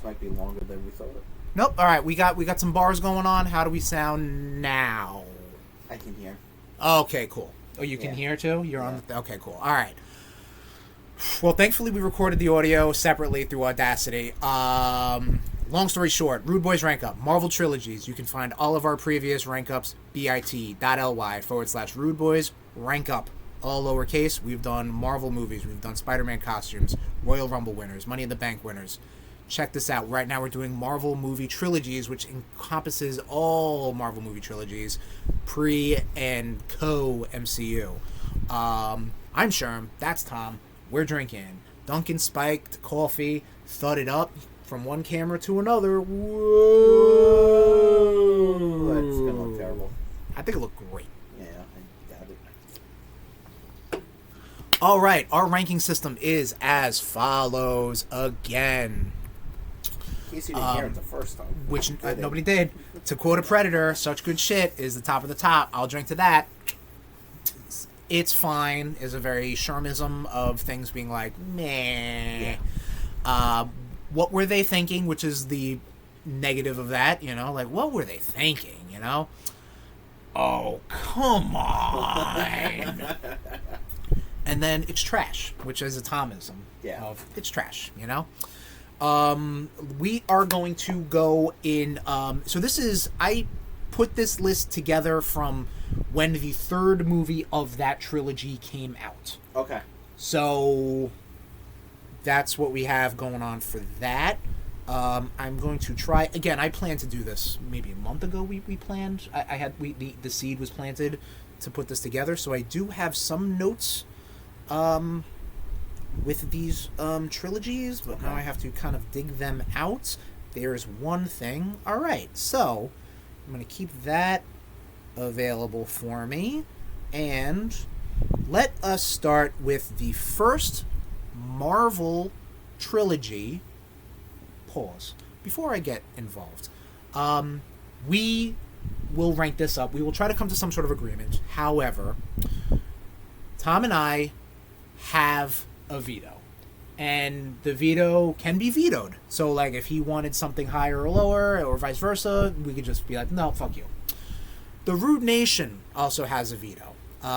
this might be longer than we thought. Nope. All right, we got some bars going on. How do we sound now? I can hear. Okay, cool. Oh, you can hear too? You're on the... Okay, cool. All right. Well, thankfully, we recorded the audio separately through Audacity. Long story short, RudeBoyz RankUp, Marvel Trilogies. You can find all of our previous RankUps, bit.ly/RudeBoyz RankUp. All lowercase. We've done Marvel movies. We've done Spider-Man costumes, Royal Rumble winners, Money in the Bank winners. Check this out. Right now we're doing Marvel movie trilogies, which encompasses all Marvel movie trilogies, pre and co-MCU. I'm Sherm. That's Tom. We're drinking Dunkin' spiked coffee, thudded up from one camera to another. Whoa! That's going to look terrible. I think it looked great. Yeah, I doubt it. All right. Our ranking system is as follows again. In case you didn't hear it the first time. Which nobody did. To quote a Predator, such good shit is the top of the top. I'll drink to that. It's fine is a very Shermism of things being like, meh. Yeah. What were they thinking? Which is the negative of that, you know? Like, what were they thinking, you know? Oh, come on. And then it's trash, which is a Thomism. Yeah. Of it's trash, you know? We are going to go in... so this is... I put this list together from when the third movie of that trilogy came out. Okay. So that's what we have going on for that. I'm going to try... Again, I planned to do this maybe a month ago. We planned. The seed was planted to put this together. So I do have some notes with these trilogies, but now I have to kind of dig them out. There's one thing. All right, so I'm going to keep that available for me, and let us start with the first Marvel trilogy. Pause. Before I get involved, we will rank this up. We will try to come to some sort of agreement. However, Tom and I have a veto, and the veto can be vetoed. So, like, if he wanted something higher or lower, or vice versa, we could just be like, no, fuck you. The Rude Nation also has a veto.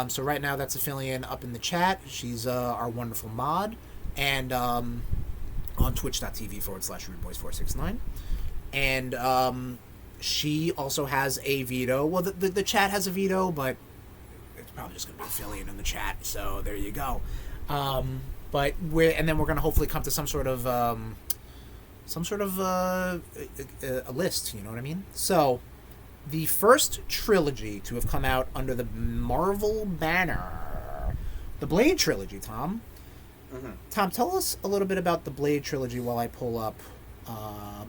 So right now that's Aphelion up in the chat. She's our wonderful mod, and on twitch.tv/RudeBoyz469. And she also has a veto. Well, the chat has a veto, but it's probably just going to be Aphelion in the chat, so there you go. But then we're going to hopefully come to some sort of a list, you know what I mean? So, the first trilogy to have come out under the Marvel banner, the Blade trilogy, Tom. Mm-hmm. Tom, tell us a little bit about the Blade trilogy while I pull up.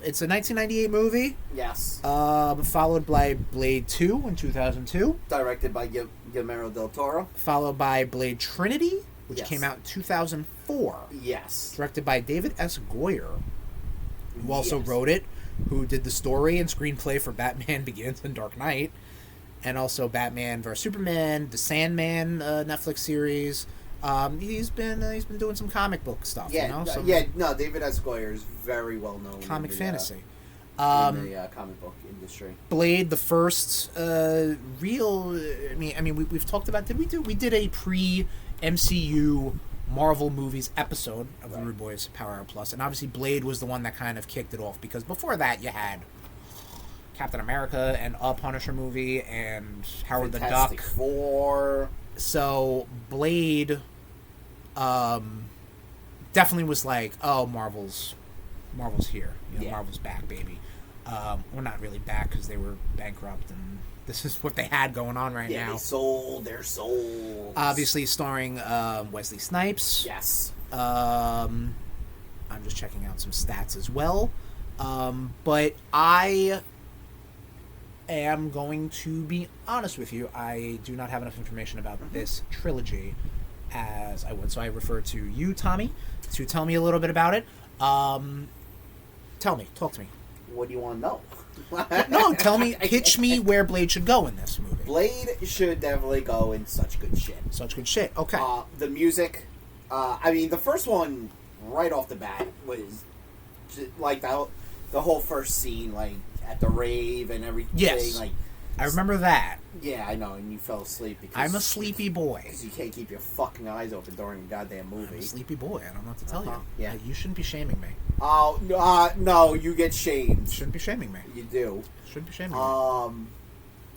It's a 1998 movie. Yes. Followed by Blade 2 in 2002. Directed by Guillermo del Toro. Followed by Blade Trinity, which came out in 2004. Yes. Directed by David S. Goyer, who also wrote it, who did the story and screenplay for Batman Begins and Dark Knight, and also Batman vs Superman, the Sandman Netflix series. He's been doing some comic book stuff. Yeah, you know? David S. Goyer is very well known. Comic fantasy. In the comic book industry. Blade, the first real. I mean, we've talked about. We did a pre-MCU Marvel movies episode of the RudeBoyz Power Hour Plus, and obviously Blade was the one that kind of kicked it off, because before that you had Captain America and a Punisher movie and Howard Fantastic the Duck. Four. So Blade definitely was like, oh, Marvel's here. You know, Marvel's back, baby. Well, not really back, because they were bankrupt, and this is what they had going on right now. Yeah, they sold their souls. Obviously starring Wesley Snipes. Yes. I'm just checking out some stats as well. But I am going to be honest with you. I do not have enough information about this trilogy as I would. So I refer to you, Tommy, to tell me a little bit about it. Talk to me. What do you want to know? No, tell me, pitch me where Blade should go in this movie. Blade should definitely go in such good shit. Okay. The music, I mean, the first one, right off the bat, was like the whole first scene, like at the rave and everything. Yes. Like, I remember that. yeah, I know, and you fell asleep because I'm a sleepy boy. because you can't keep your fucking eyes open during a goddamn movie. I'm a sleepy boy. I don't know what to tell you. Yeah. You shouldn't be shaming me. Oh no, you get shamed. You shouldn't be shaming me. You do. Shouldn't be shaming me.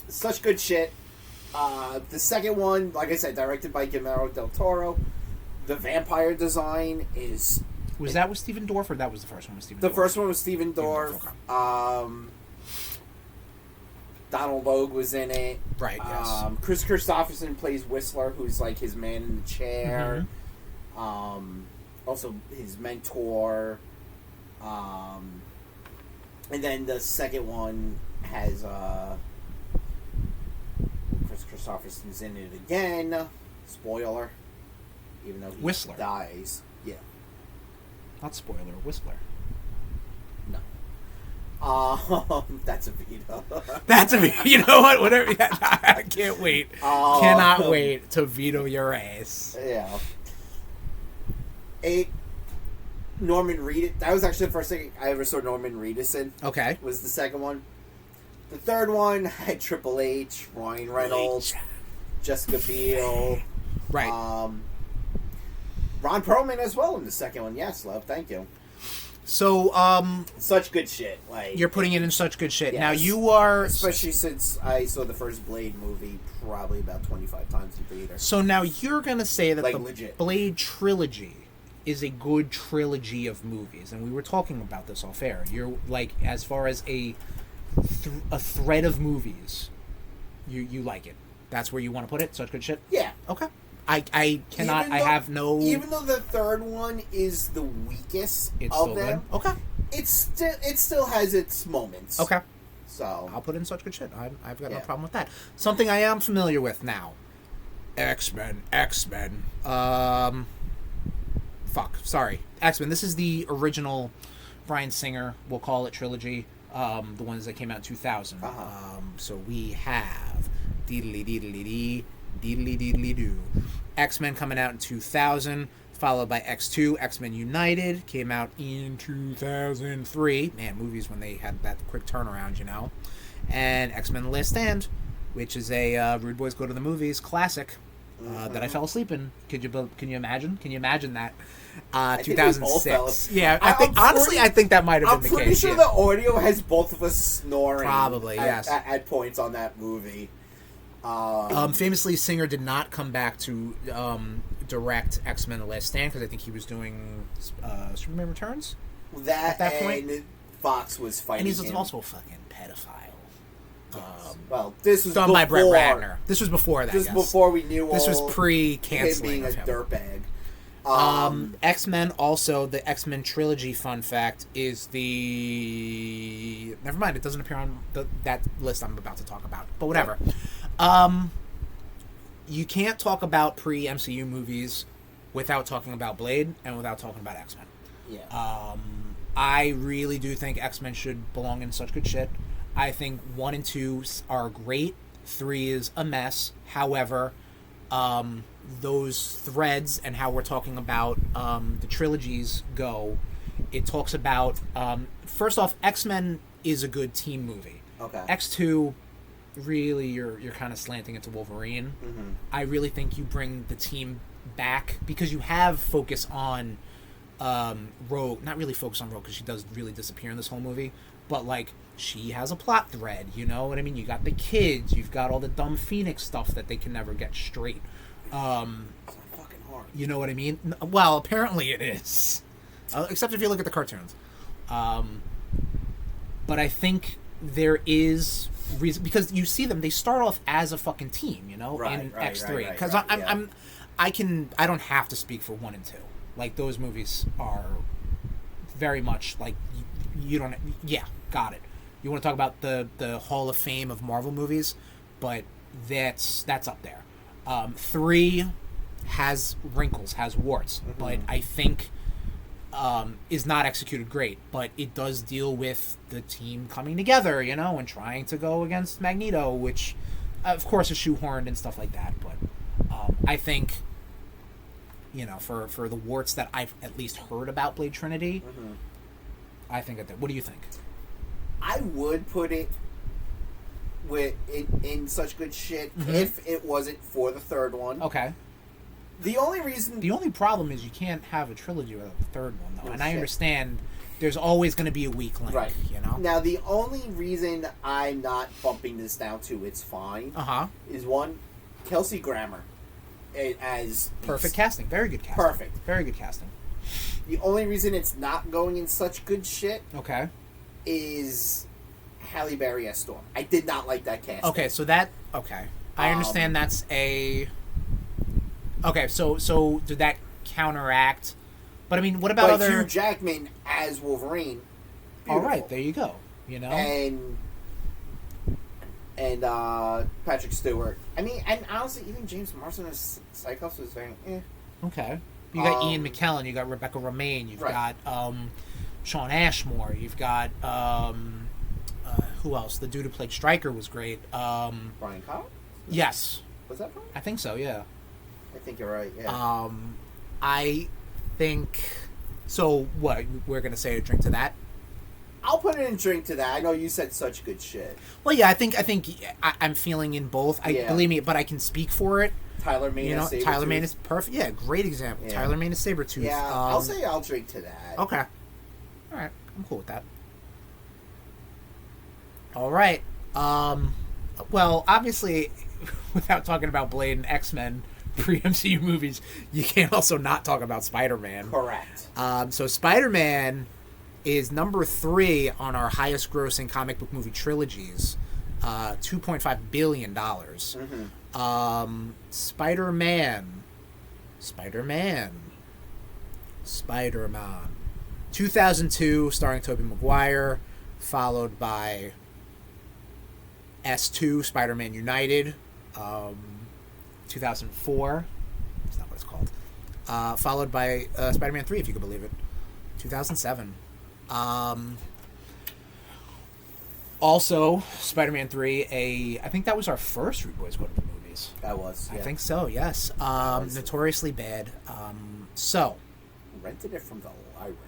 Such good shit. The second one, like I said, directed by Guillermo del Toro. The vampire design is... Was that with Steven Dorff, or that was the first one with Steven Dorff? The first one was Steven Dorff. Okay. Donald Logue was in it. Right, yes. Chris Christopherson plays Whistler, who's like his man in the chair. Mm-hmm. Also his mentor. And then the second one has Chris Christopherson's in it again. Spoiler. Even though he Whistler dies. Yeah. Not spoiler. Whistler. No. That's a veto. That's a you know what? Whatever. I can't wait. Cannot wait to veto your ass. Yeah. Norman Reedus. That was actually the first thing I ever saw Norman Reedus in. Okay. Was the second one. The third one had Triple H, Ryan Reynolds, Jessica Biel. Right. Ron Perlman as well in the second one. Yes, love. Thank you. So, such good shit. Like, you're putting it in such good shit. Yes. Now you are, especially since I saw the first Blade movie probably about 25 times in theater. So now you're gonna say that like, the legit. Blade trilogy is a good trilogy of movies, and we were talking about this off air. You're like, as far as a thread of movies, you like it. That's where you want to put it. Such good shit. Yeah. Okay. I cannot. Even I though- have no. Even though the third one is the weakest It's of still them, good. Okay. it still has its moments. Okay. So I'll put in such good shit. I've got no Yeah. problem with that. Something I am familiar with now. X-Men. Sorry. X-Men. This is the original Bryan Singer, we'll call it trilogy. The ones that came out in 2000. So we have Deedly Doo. X-Men coming out in 2000, followed by X2, X-Men United, came out in 2003. Man, movies when they had that quick turnaround, you know. And X-Men The Last Stand, which is a RudeBoyz Go to the Movies classic that I fell asleep in. Can you imagine? Can you imagine that? I think we both 2006. fell. Yeah, I think that might have I'm been the pretty case. sure Yeah. the audio has both of us snoring. Probably, yes. At points on that movie. Famously, Singer did not come back to direct X-Men The Last Stand because I think he was doing Superman Returns. At that point? Fox was fighting And he's him. also a fucking pedophile. Well, this was Done before, by Brett Ratner. This was before that, This yes. was before we knew This was him pre-canceling being a of him. dirtbag. X-Men, also, the X-Men trilogy, fun fact, is the... Never mind, it doesn't appear on that list I'm about to talk about. But whatever. You can't talk about pre-MCU movies without talking about Blade and without talking about X-Men. Yeah. I really do think X-Men should belong in such good shit. I think 1 and 2 are great. 3 is a mess. However, those threads and how we're talking about the trilogies go, it talks about... first off, X-Men is a good team movie. Okay. X2... really you're kind of slanting into Wolverine. Mm-hmm. I really think you bring the team back because you have focus on Rogue. Not really focus on Rogue because she does really disappear in this whole movie, but like she has a plot thread, you know what I mean? You got the kids, you've got all the dumb Phoenix stuff that they can never get straight. It's fucking hard. You know what I mean? Well, apparently it is. Except if you look at the cartoons. But I think there is reason because you see them, they start off as a fucking team, you know, in X3. Because I don't have to speak for 1 and 2. Like those movies are very much like you don't. Yeah, got it. You want to talk about the Hall of Fame of Marvel movies, but that's up there. 3 has wrinkles, has warts, but I think is not executed great. But it does deal with the team coming together, you know, and trying to go against Magneto, which, of course, is shoehorned and stuff like that. But I think, you know, for the warts that I've at least heard about Blade Trinity, I think it did. What do you think? I would put it in such good shit if it wasn't for the third one. Okay. The only problem is you can't have a trilogy without the third one, though. Oh, and shit. I understand there's always going to be a weak link, right? You know. Now, the only reason I'm not bumping this down to it's fine is one, Kelsey Grammer as perfect casting, very good casting, perfect, very good casting. The only reason it's not going in such good shit, is Halle Berry as Storm. I did not like that casting. I understand that's a. Okay, so did that counteract? But I mean, what about other? Hugh Jackman as Wolverine. Beautiful. All right, there you go. You know, and Patrick Stewart. I mean, and honestly, even James Marsden as Cyclops was very. Okay, you got Ian McKellen, you got Rebecca Romijn, you've got Shawn Ashmore, you've got who else? The dude who played Stryker was great. Brian Cox. Yes. Was that Brian? I think so. Yeah. I think you're right. Yeah. I think. So what? We're gonna say a drink to that. I'll put in a drink to that. I know you said such good shit. Well, yeah, I think I'm feeling in both. Believe me, but I can speak for it. Tyler Mane. Tyler Mane is perfect. Yeah, great example. Yeah. Tyler Mane is Sabretooth. Yeah, I'll say I'll drink to that. Okay. All right, I'm cool with that. All right. Well, obviously, without talking about Blade and X-Men pre-MCU movies, you can't also not talk about Spider-Man. Correct. So Spider-Man is number 3 on our highest-grossing comic book movie trilogies, $2.5 billion. Spider-Man, 2002, starring Tobey Maguire, followed by S2, Spider-Man United, 2004. That's not what it's called. Followed by Spider-Man 3, if you could believe it, 2007. Also, Spider-Man 3, I think that was our first RudeBoyz go to the movies. That was, yeah. I think so, yes. Notoriously bad. So. Rented it from the library.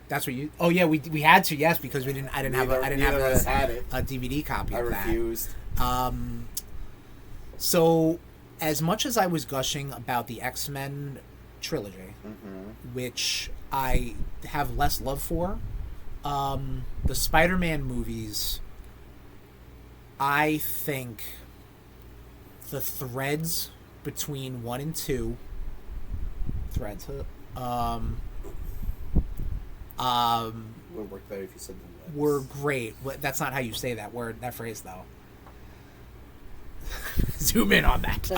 That's what you. Oh yeah, we had to, yes, because I didn't have a DVD copy of that. I refused. So, as much as I was gushing about the X-Men trilogy, which I have less love for, the Spider-Man movies, I think the threads between 1 and 2 would work better if you said the webs. Were great. That's not how you say that phrase, though. Zoom in on that.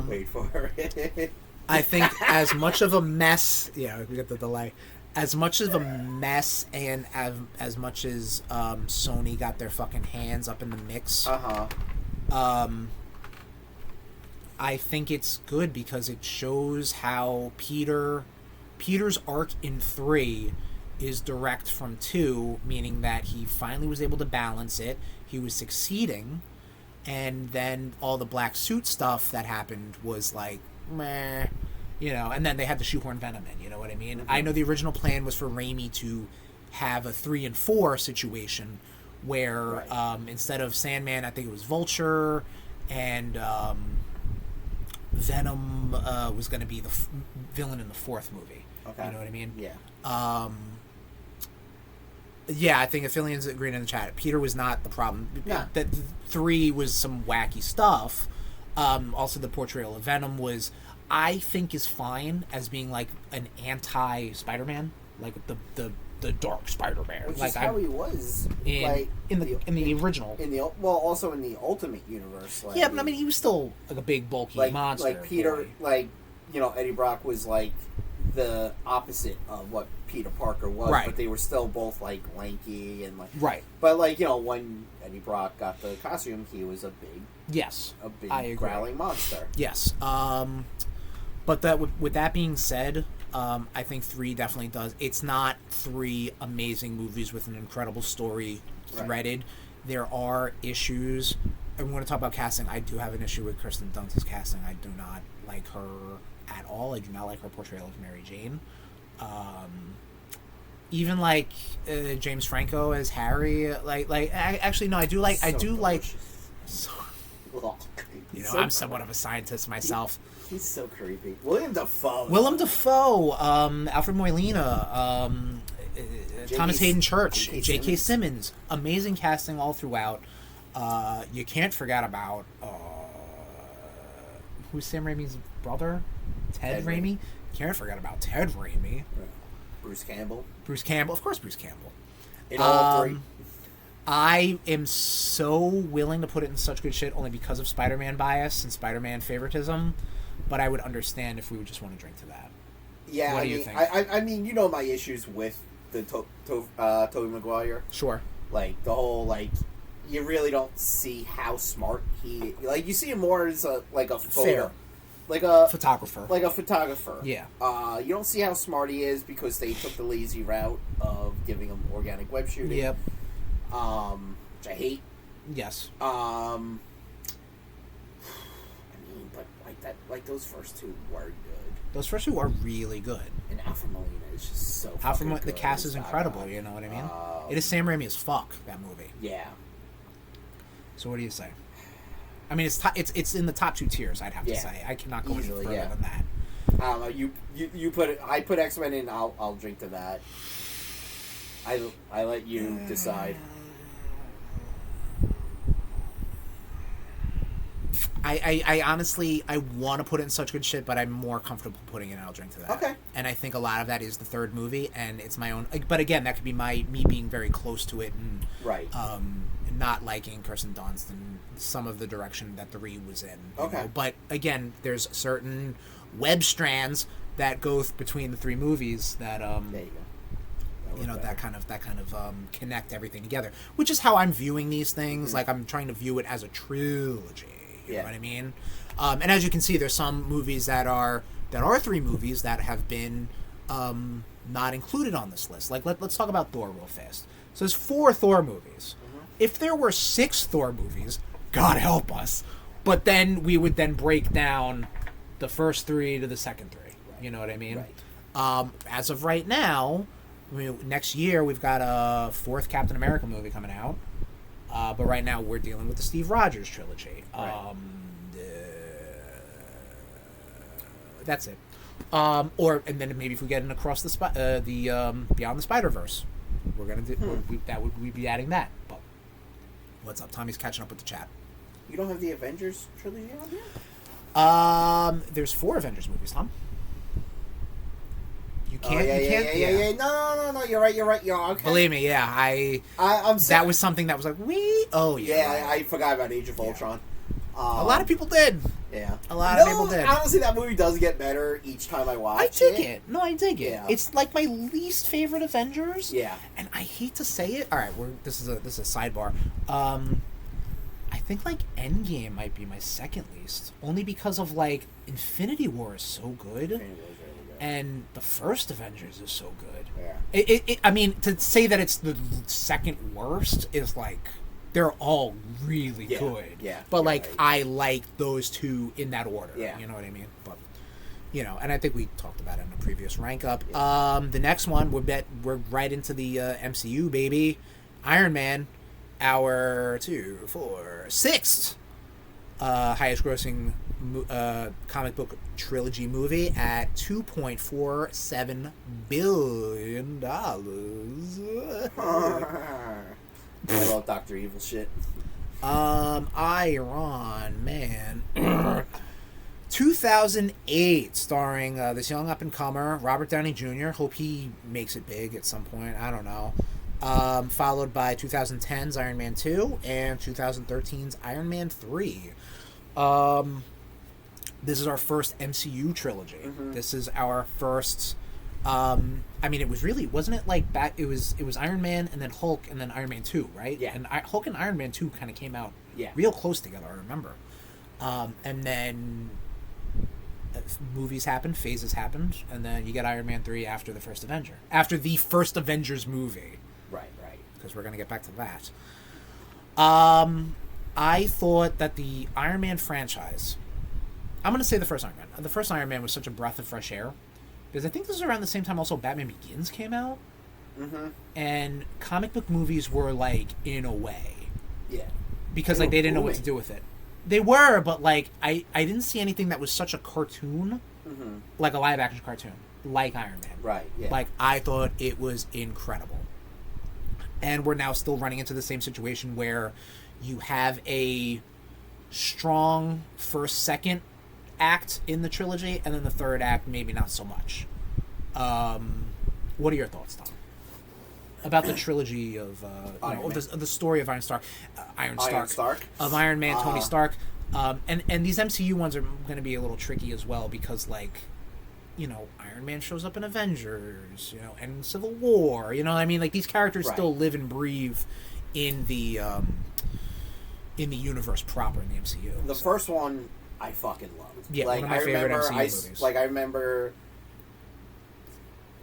Wait for it. I think as much of a mess. Yeah, we get the delay. As much of a mess, and as much as Sony got their fucking hands up in the mix. I think it's good because it shows how Peter's arc in 3 is direct from 2, meaning that he finally was able to balance it. He was succeeding, and then all the black suit stuff that happened was like, meh, and then they had to shoehorn Venom in, you know what I mean? I know the original plan was for Raimi to have a 3 and 4 situation where instead of Sandman, I think it was Vulture, and Venom was going to be the villain in the 4th movie. Okay. You know what I mean? Yeah. Yeah, I think Affiliates agreed in the chat. Peter was not the problem. Yeah. That 3 was some wacky stuff. Also, the portrayal of Venom was, I think, is fine as being like an anti-Spider-Man, like the dark Spider-Man, which like is how he was in the original. Also in the Ultimate Universe. Like, yeah, but I mean, he was still like a big bulky monster. Like Peter, boy. Eddie Brock was like the opposite of what Peter Parker was, but they were still both like lanky and like But when Eddie Brock got the costume, he was a big growling monster. Yes. But with that being said, I think 3 definitely does. It's not 3 amazing movies with an incredible story threaded. There are issues. And when we talk about casting, I do have an issue with Kirsten Dunst's casting. I do not like her at all. I do not like her portrayal of Mary Jane. even like James Franco as Harry. Actually, no, I do like. So, you know, I'm somewhat of a scientist myself. He's so creepy. William Dafoe, Alfred Molina, Thomas Hayden Church, J.K. Simmons. Amazing casting all throughout. You can't forget about who's Sam Raimi's brother? Ted Raimi. You can't forget about Ted Raimi. Bruce Campbell. Of course, Bruce Campbell. In all three. I am so willing to put it in such good shit only because of Spider-Man bias and Spider-Man favoritism, but I would understand if we would just want to drink to that. Yeah, what do you think? I mean, you know my issues with the Tobey Maguire. Sure. Like, the whole, like, you really don't see how smart he... Like, you see him more as a photo. Fair. Like a... Photographer. Like a photographer. Yeah. You don't see how smart he is because they took the lazy route of giving him organic web shooting. Yep. Which I hate. Yes. I mean, but like those first two were good. Those first two are really good. And Alfred Molina is just so fucking good. The cast is incredible, you know what I mean? It is Sam Raimi as fuck, that movie. Yeah. So what do you say? I mean, it's in the top 2 tiers, I'd have to say. I cannot go easily, any further than that. I don't know. You put it. I put X-Men in. I'll drink to that. I let you decide. I honestly, I want to put it in such good shit, but I'm more comfortable putting it in. I'll drink to that. Okay. And I think a lot of that is the third movie, and it's my own. But again, that could be me being very close to it and not liking Kirsten Dunst and some of the direction that the Reed was in. Okay. Know? But again, there's certain web strands that go between the 3 movies that there you go. You know, that kind of connect everything together, which is how I'm viewing these things. Mm-hmm. Like, I'm trying to view it as a trilogy. You know what I mean? And as you can see, there's some movies that are 3 movies that have been not included on this list. Like, let's talk about Thor real fast. So there's 4 Thor movies. Mm-hmm. If there were 6 Thor movies, God help us. But then we would then break down the first 3 to the second 3. Right. You know what I mean? Right. As of right now, next year we've got a 4th Captain America movie coming out. But right now we're dealing with the Steve Rogers trilogy. Right. That's it. And then maybe if we get in across the Beyond the Spider-Verse, we're gonna do we'd be adding that. But what's up? Tommy's catching up with the chat. You don't have the Avengers trilogy on here? There's 4 Avengers movies, Tom. You can't. Yeah. No. You're right. You're okay. Believe me, yeah. I'm that was something that was like, I forgot about Age of Ultron. A lot of people did. Yeah. A lot of people did. Honestly, that movie does get better each time I watch it. I dig it. No, I dig it. Yeah. It's like my least favorite Avengers. Yeah. And I hate to say it. All right, this is a sidebar. I think like Endgame might be my second least, only because of like Infinity War is so good. And the first Avengers is so good. Yeah. I mean, to say that it's the second worst is like they're all really good. Yeah. But like I like those 2 in that order. Yeah. You know what I mean? But and I think we talked about it in a previous rank up. Yeah. The next one we're right into the MCU, baby. Iron Man, our 2, 4, 6th highest grossing comic book trilogy movie at $2.47 billion. I love Dr. Evil shit. Iron Man. 2008, starring this young up-and-comer, Robert Downey Jr. Hope he makes it big at some point. I don't know. Followed by 2010's Iron Man 2 and 2013's Iron Man 3. This is our first MCU trilogy. Mm-hmm. This is our first. I mean, it was really, wasn't it like back? It was Iron Man and then Hulk and then Iron Man 2, right? Yeah. And Hulk and Iron Man 2 kind of came out real close together. I remember. And then movies happened, phases happened, and then you get Iron Man 3 after the first Avengers movie. Right. Because we're gonna get back to that. I thought that the Iron Man franchise. I'm going to say the first Iron Man. The first Iron Man was such a breath of fresh air. Because I think this is around the same time also Batman Begins came out. and comic book movies were like in a way, because like they didn't know what to do with it. They were, but like I didn't see anything that was such a cartoon, like a live action cartoon, like Iron Man. Right. Yeah. Like I thought it was incredible, and we're now still running into the same situation where you have a strong first, second act in the trilogy, and then the third act maybe not so much. What are your thoughts, Tom, about the trilogy of the story of Iron Stark, of Iron Man, Tony Stark, and these MCU ones are going to be a little tricky as well because like, you know, Iron Man shows up in Avengers, you know, and Civil War, you know what I mean? Like these characters still live and breathe in the universe proper in the MCU. The first one I fucking loved. Yeah, like, one of my favorite MCU movies. Like I remember,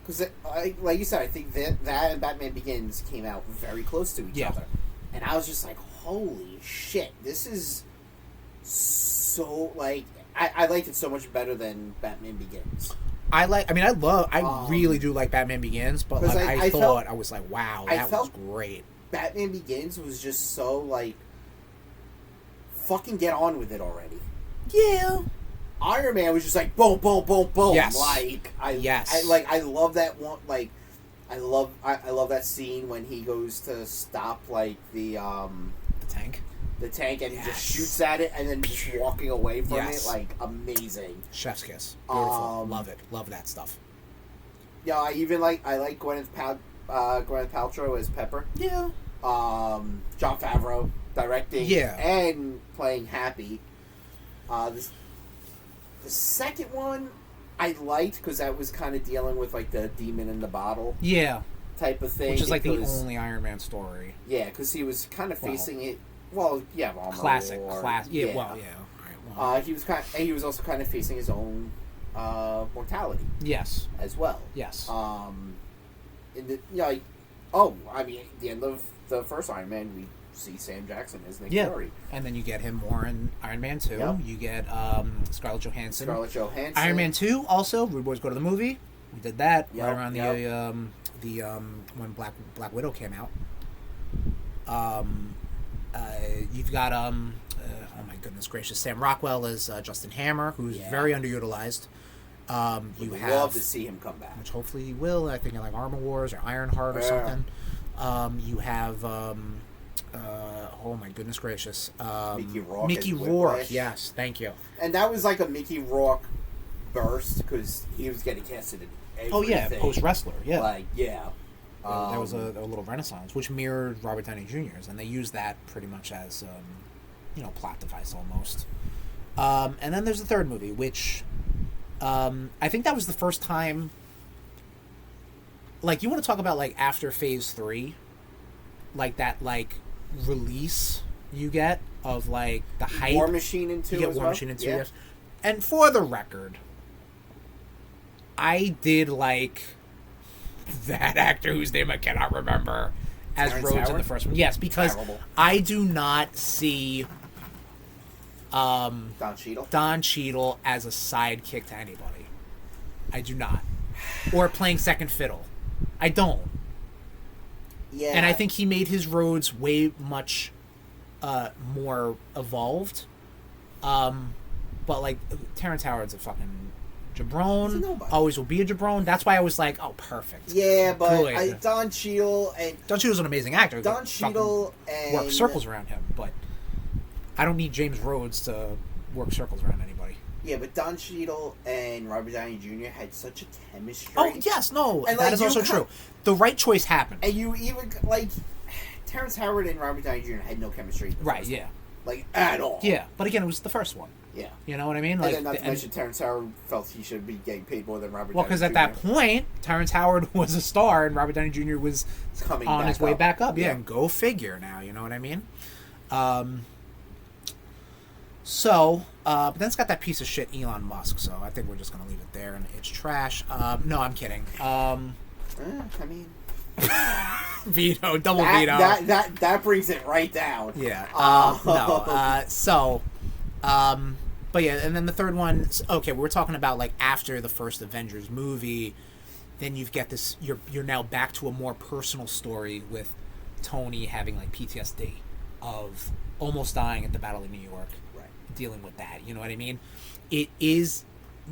because like you said, I think that and Batman Begins came out very close to each other, and I was just like, holy shit, this is so like I liked it so much better than Batman Begins. I really do like Batman Begins, but like I was like, wow, that was great. Batman Begins was just so like, fucking get on with it already. Yeah. Iron Man was just like boom, boom, boom, boom. Yes. Like I love that one. Like I love that scene when he goes to stop like the tank. The tank, and he just shoots at it, and then just walking away from it, like amazing. Chef's kiss. Beautiful. Love it. Love that stuff. Yeah, I like Gwyneth Paltrow as Pepper. Yeah. Jon Favreau directing. Yeah. And playing Happy. The second one I liked because that was kind of dealing with like the demon in the bottle. Yeah. Type of thing. Which is like the only Iron Man story. Yeah, because he was kind of facing it. Well, yeah, classic. Yeah, yeah. Well, yeah. All right, well. He was also kind of facing his own mortality. Yes. As well. Yes. At the end of the first Iron Man, we see Sam Jackson as Nick Fury. And then you get him more in Iron Man 2. Yep. You get Scarlett Johansson. Iron Man 2 also. RudeBoyz Go to the Movie. We did that right around the when Black Widow came out. You've got oh my goodness gracious, Sam Rockwell as Justin Hammer, who's very underutilized. Would love to see him come back, which hopefully he will. I think in like Armor Wars or Ironheart or something. You have oh my goodness gracious, Mickey Rourke. Yes, thank you. And that was like a Mickey Rourke burst because he was getting casted in everything. Oh yeah, post wrestler. Yeah, like yeah. There was a little renaissance, which mirrored Robert Downey Jr.'s, and they used that pretty much as, plot device almost. And then there's the third movie, which I think that was the first time. Like, you want to talk about like after Phase 3, like that like release you get of like the hype. War Machine in 2. You get War Machine in 2, yes. And for the record, I did like that actor whose name I cannot remember as Terrence Rhodes Howard? in the first one. Yes, because I do not see Don Cheadle as a sidekick to anybody. I do not. Or playing second fiddle. I don't. Yeah. And I think he made his Rhodes way much more evolved. But like Terrence Howard's a fucking jabron, always will be a jabron. That's why I was like, oh, perfect. Yeah, but Don Cheadle's an amazing actor. Don Cheadle and work circles around him, but I don't need James Rhodes to work circles around anybody. Yeah, but Don Cheadle and Robert Downey Jr. had such a chemistry. Oh yes, no, and that is also true. The right choice happened, and you even like Terrence Howard and Robert Downey Jr. had no chemistry. Right? Yeah. Like at all. Yeah, but again, it was the first one. Yeah. You know what I mean? Like, and then not to mention Terrence Howard felt he should be getting paid more than Robert Downey Jr. Well, because at that point, Terrence Howard was a star and Robert Downey Jr. was coming on his way back up. Yeah, and go figure now, you know what I mean? But then it's got that piece of shit Elon Musk, so I think we're just going to leave it there, and it's trash. No, I'm kidding. I mean... veto, double veto. That brings it right down. Yeah. But yeah, and then the third one, okay, we're talking about like after the first Avengers movie, then you've got this. You're now back to a more personal story with Tony having like PTSD of almost dying at the Battle of New York, right? Dealing with that. You know what I mean? It is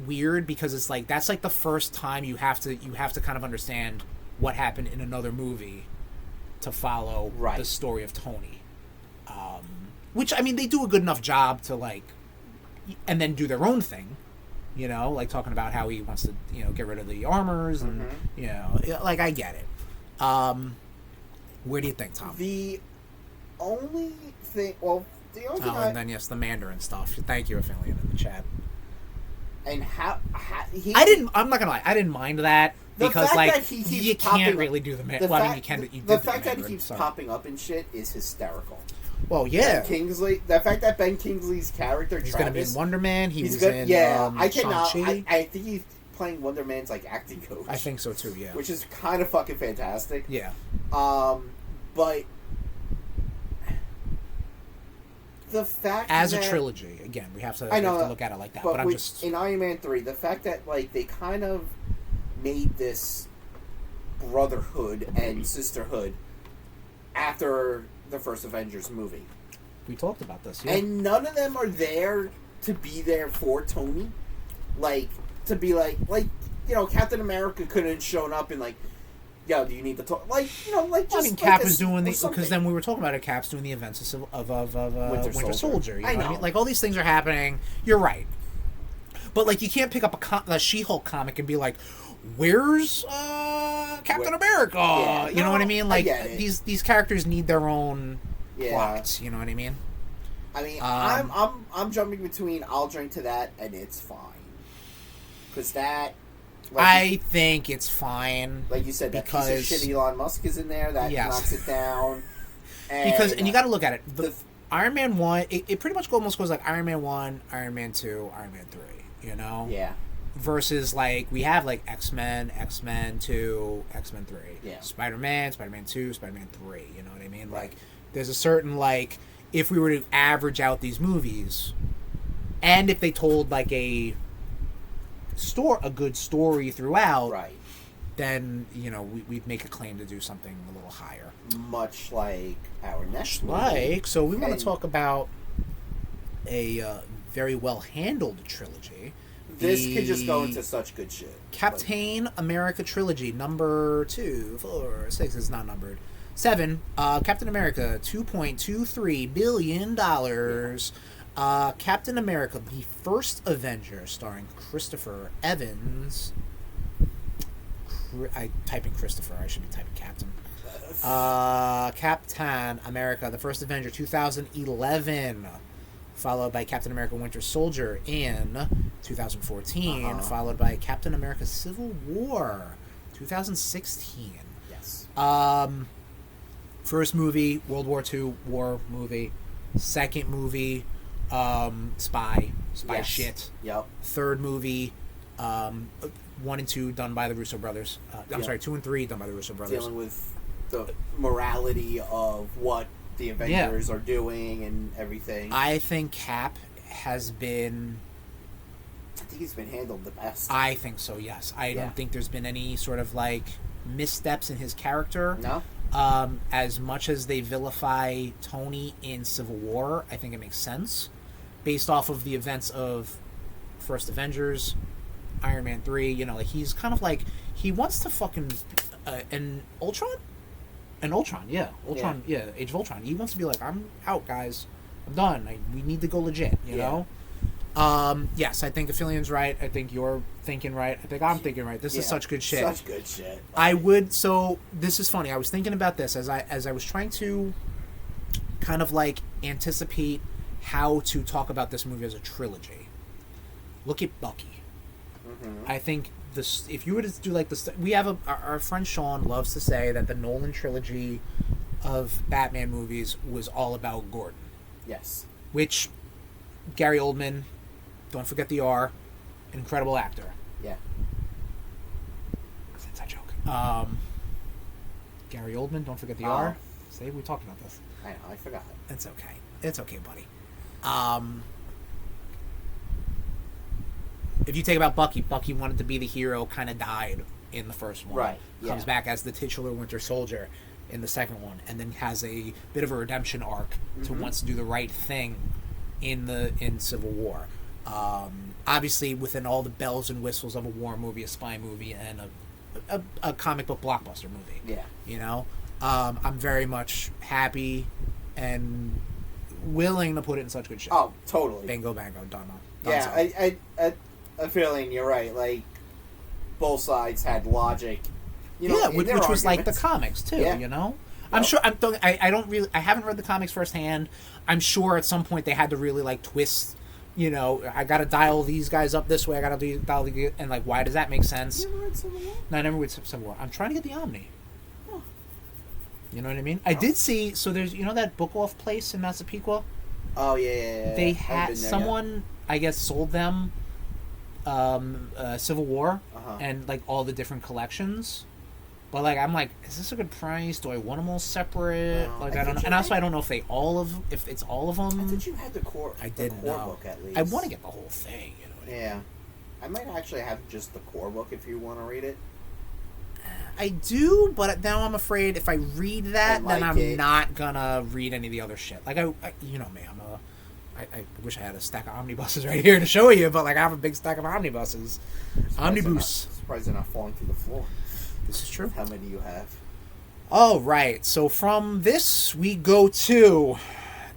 weird because it's like that's like the first time you have to kind of understand what happened in another movie to follow the story of Tony. Which, I mean, they do a good enough job to, like, and then do their own thing, you know, like talking about how he wants to, you know, get rid of the armors and, you know, like, I get it. Where do you think, Tom? The only thing, and then, yes, the Mandarin stuff. Thank you, Affiliate, in the chat. And I'm not gonna lie, I didn't mind that. Because, like, you can't really do the Mandarin. Well, I mean, you can. The fact that he keeps popping up and shit is hysterical. Well, yeah. Ben Kingsley. The fact that Ben Kingsley's character, he's going to be in Wonder Man. He was in. I cannot. I think he's playing Wonder Man's like acting coach. I think so too. Yeah. Which is kind of fucking fantastic. Yeah. But the fact as that, a trilogy, again, we have to look at it like that. But I'm just in Iron Man 3, the fact that like they kind of made this brotherhood and sisterhood after the first Avengers movie. We talked about this, yeah. And none of them are there to be there for Tony. Like, to be like, you know, Captain America couldn't have shown up and like, yo, do you need to talk? Like, you know, like, just... I mean, Cap is doing the... Because then we were talking about it, Cap's doing the events of Winter Soldier. You know what I mean? Like, all these things are happening. You're right. But, like, you can't pick up a She-Hulk comic and be like, where's Captain America? Yeah, you know what I mean? Like, these characters need their own plots. You know what I mean? I mean, I'm jumping between I'll drink to that and it's fine. Because that... Like I think it's fine. Like you said, that piece of shit Elon Musk is in there. That knocks it down. And you got to look at it. The Iron Man 1, it pretty much almost goes like Iron Man 1, Iron Man 2, Iron Man 3. You know? Yeah. Versus, like, we have, like, X-Men, X-Men 2, X-Men 3. Yeah. Spider-Man, Spider-Man 2, Spider-Man 3. You know what I mean? Right. Like, there's a certain, like, if we were to average out these movies, and if they told, like, a good story throughout, right, then, you know, we'd make a claim to do something a little higher. Much like our next movie. So we want to talk about a very well-handled trilogy. This could just go into such good shit. Captain America trilogy, number 2, 4, 6, it's not numbered. 7, Captain America, $2.23 billion. Yeah. Captain America, the first Avenger, starring Christopher Evans. I type in Christopher, I should be typing Captain. Captain America, the first Avenger, 2011. Followed by Captain America Winter Soldier in 2014. Followed by Captain America Civil War, 2016. Yes. First movie, World War II war movie. Second movie, spy shit. Yep. Third movie, 1 and 2 done by the Russo brothers. I'm sorry, 2 and 3 done by the Russo brothers. Dealing with the morality of what the Avengers are doing and everything. I think Cap has been... I think he's been handled the best. I think so, yes. I don't think there's been any sort of, like, missteps in his character. No? As much as they vilify Tony in Civil War, I think it makes sense. Based off of the events of First Avengers, Iron Man 3, you know, like, he's kind of like... He wants to fucking... an Ultron? An Ultron, yeah. Age of Ultron. He wants to be like, I'm out, guys. I'm done. We need to go legit, you know? Yes, I think Aphelian's right. I think you're thinking right. I think I'm thinking right. This is such good shit. Such good shit. So, this is funny. I was thinking about this as I was trying to kind of, like, anticipate how to talk about this movie as a trilogy. Look at Bucky. Mm-hmm. I think... if you were to do like this, we have our friend Sean loves to say that the Nolan trilogy of Batman movies was all about Gordon. Yes. Which Gary Oldman, don't forget the R, incredible actor. Yeah. That's an inside joke. Gary Oldman, don't forget the R. See, we talked about this. I know, I forgot. It's okay. It's okay, buddy. If you take about Bucky wanted to be the hero, kind of died in the first one. Right. Comes back as the titular Winter Soldier in the second one, and then has a bit of a redemption arc to wants to do the right thing in Civil War. Obviously, within all the bells and whistles of a war movie, a spy movie, and a comic book blockbuster movie. Yeah. You know? I'm very much happy and willing to put it in such good shape. Oh, totally. Bingo, bango, done. Yeah, I feeling you're right. Like, both sides had logic. You know, which was like the comics too. Yeah. You know, I'm sure. I don't really. I haven't read the comics firsthand. I'm sure at some point they had to really like twist. You know, I got to dial these guys up this way. I got to dial the and like, why does that make sense? You never read Civil War? No, I never read Civil War. I'm trying to get the Omni. Oh. You know what I mean? I did see. So there's that book off place in Massapequa. Oh yeah. They had someone. I guess sold them Civil War and like all the different collections, but like I'm like, is this a good price? Do I want them all separate? Like I don't know, and also I don't know if it's all of them. I thought you had the core. I didn't know. Book at least. I want to get the whole thing. You know what I mean? I might actually have just the core book if you want to read it. I do, but now I'm afraid if I read that, then I'm not gonna read any of the other shit. Like I you know me, I wish I had a stack of omnibuses right here to show you, but like I have a big stack of omnibuses. Omnibus. Surprised they're not falling through the floor. This is true. How many you have? Oh, right. So from this, we go to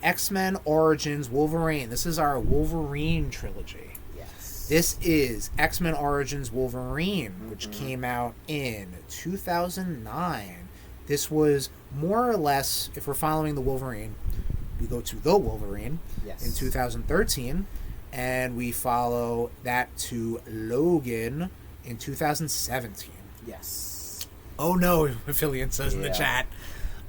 X-Men Origins Wolverine. This is our Wolverine trilogy. Yes. This is X-Men Origins Wolverine, which came out in 2009. This was more or less, if we're following the Wolverine, we go to The Wolverine in 2013, and we follow that to Logan in 2017. Yes. Oh no, Affiliate says in the chat.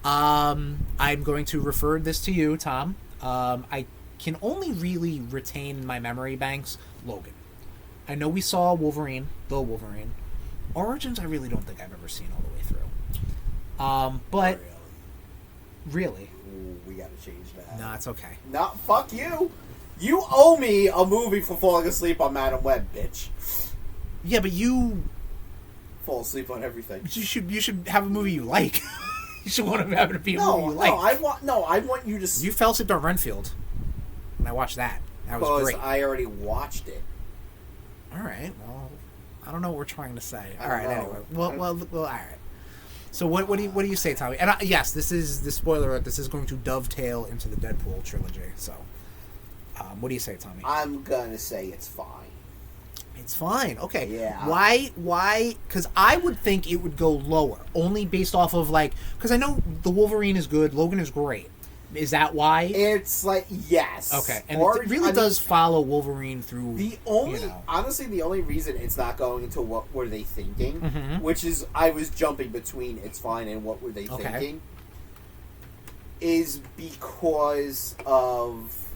I'm going to refer this to you, Tom. I can only really retain in my memory banks Logan. I know we saw Wolverine, The Wolverine. Origins, I really don't think I've ever seen all the way through. But really. Ooh, we gotta change that. No, it's okay. No, fuck you. You owe me a movie for falling asleep on Madam Web, bitch. Yeah, but you fall asleep on everything. You should have a movie you like. You should want to have it be a movie you like. I want you to. You fell asleep on Renfield, and I watched that. That was great. I already watched it. All right. Well, I don't know what we're trying to say. All right. Anyway, well. All right. So what do you say, Tommy? And yes, this is the spoiler alert. This is going to dovetail into the Deadpool trilogy. So, what do you say, Tommy? I'm gonna say it's fine. It's fine. Okay. Yeah. Why? Because I would think it would go lower, only based off of because I know the Wolverine is good, Logan is great. Is that why? It's like yes. Okay, and it really does follow Wolverine through. Honestly, the only reason it's not going into what were they thinking, which is I was jumping between it's fine and what were they thinking, is because of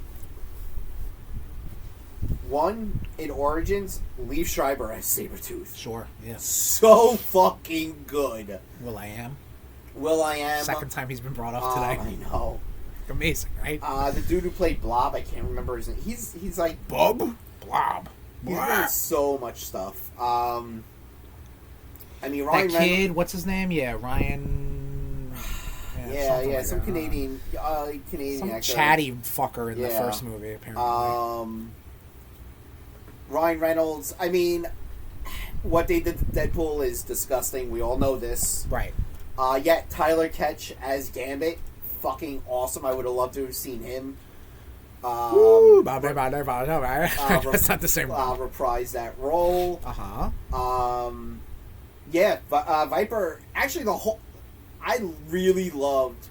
one in Origins, Liev Schreiber as Sabretooth. Sure, yeah. So fucking good. Will.i.am. Second time he's been brought up today. I know. Amazing, right? The dude who played Blob, I can't remember his name. He's like Blob. He's doing so much stuff. I mean, Ryan that kid, what's his name? Yeah, Ryan. Yeah, some Canadian some actor. Chatty fucker in the first movie, apparently. Ryan Reynolds. I mean, what they did to Deadpool is disgusting. We all know this, right? Yet Tyler Ketch as Gambit, fucking awesome. I would have loved to have seen him. That's not the same one. Reprise that role. Viper. Actually, I really loved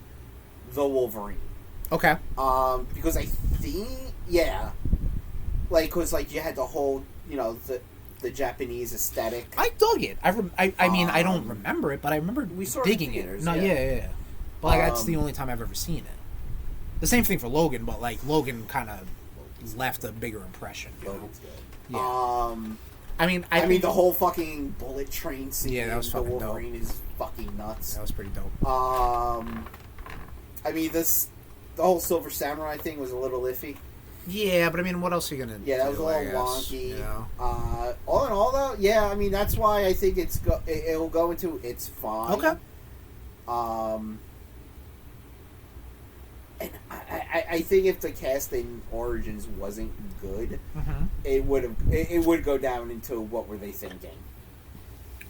the Wolverine. Okay. Because I think because you had the whole the Japanese aesthetic. I dug it. I mean I don't remember it, but I remember digging it. No, yeah. But that's the only time I've ever seen it. The same thing for Logan, but Logan kind of left a bigger impression. Logan's good. Yeah. I mean the whole fucking bullet train scene. Yeah, that was fucking dope. The Wolverine is fucking nuts. That was pretty dope. I mean the whole Silver Samurai thing was a little iffy. Yeah, but I mean, what else are you gonna? Yeah, that was a little wonky. You know? All in all, though, yeah, I mean, that's why I think it'll go into it's fine. Okay. And I think if the cast in Origins wasn't good, it would go down into what were they thinking.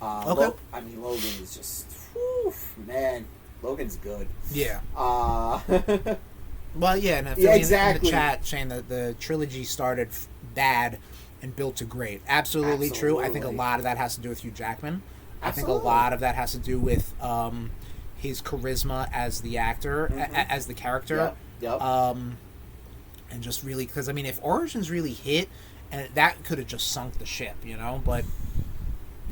Okay. I mean, Logan is just, whew, man, Logan's good. Yeah. Well, yeah, and exactly. In the chat saying that the trilogy started bad and built to great. Absolutely true. I think a lot of that has to do with Hugh Jackman. I think a lot of that has to do with his charisma as the actor, as the character. Yep. And just really, because I mean, if Origins really hit, and that could have just sunk the ship, you know. But